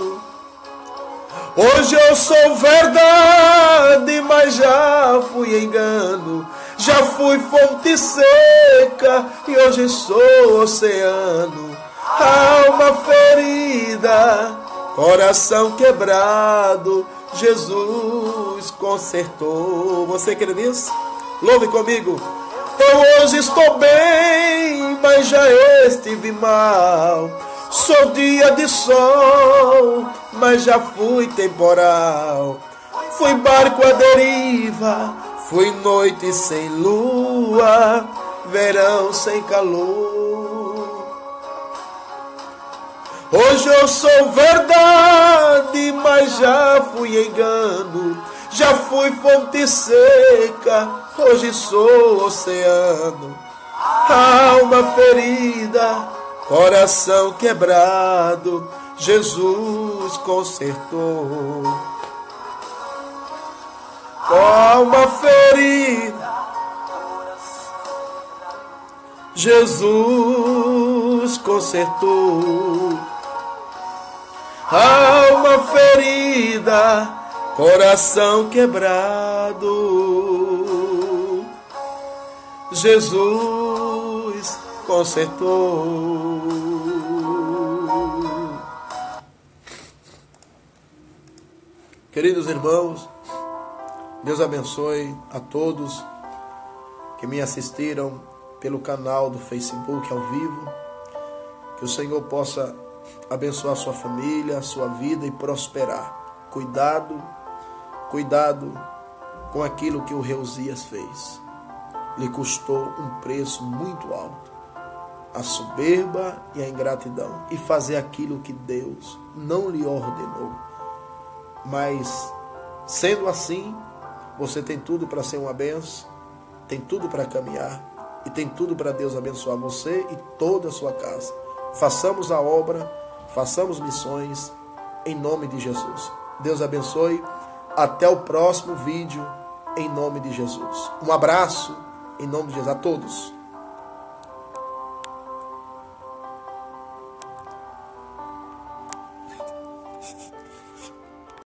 Hoje eu sou verdade, mas já fui engano. Já fui fonte seca e hoje sou oceano. Alma ferida, coração quebrado, Jesus consertou. Você crê nisso? Louve comigo. Eu hoje estou bem, mas já estive mal. Sou dia de sol, mas já fui temporal. Fui barco à deriva, fui noite sem lua, verão sem calor. Hoje eu sou verdade, mas já fui engano. Já fui fonte seca, hoje sou oceano. Alma ferida, coração quebrado, Jesus consertou. Alma ferida, Jesus consertou. Alma ferida, coração quebrado, Jesus consertou. Queridos irmãos, Deus abençoe a todos que me assistiram pelo canal do Facebook ao vivo. Que o Senhor possa abençoar a sua família, a sua vida e prosperar. Cuidado com aquilo que o rei Uzias fez. Lhe custou um preço muito alto. A soberba e a ingratidão. E fazer aquilo que Deus não lhe ordenou. Mas, sendo assim, você tem tudo para ser uma bênção, tem tudo para caminhar e tem tudo para Deus abençoar você e toda a sua casa. Façamos a obra, façamos missões, em nome de Jesus. Deus abençoe. Até o próximo vídeo, em nome de Jesus. Um abraço, em nome de Jesus, a todos.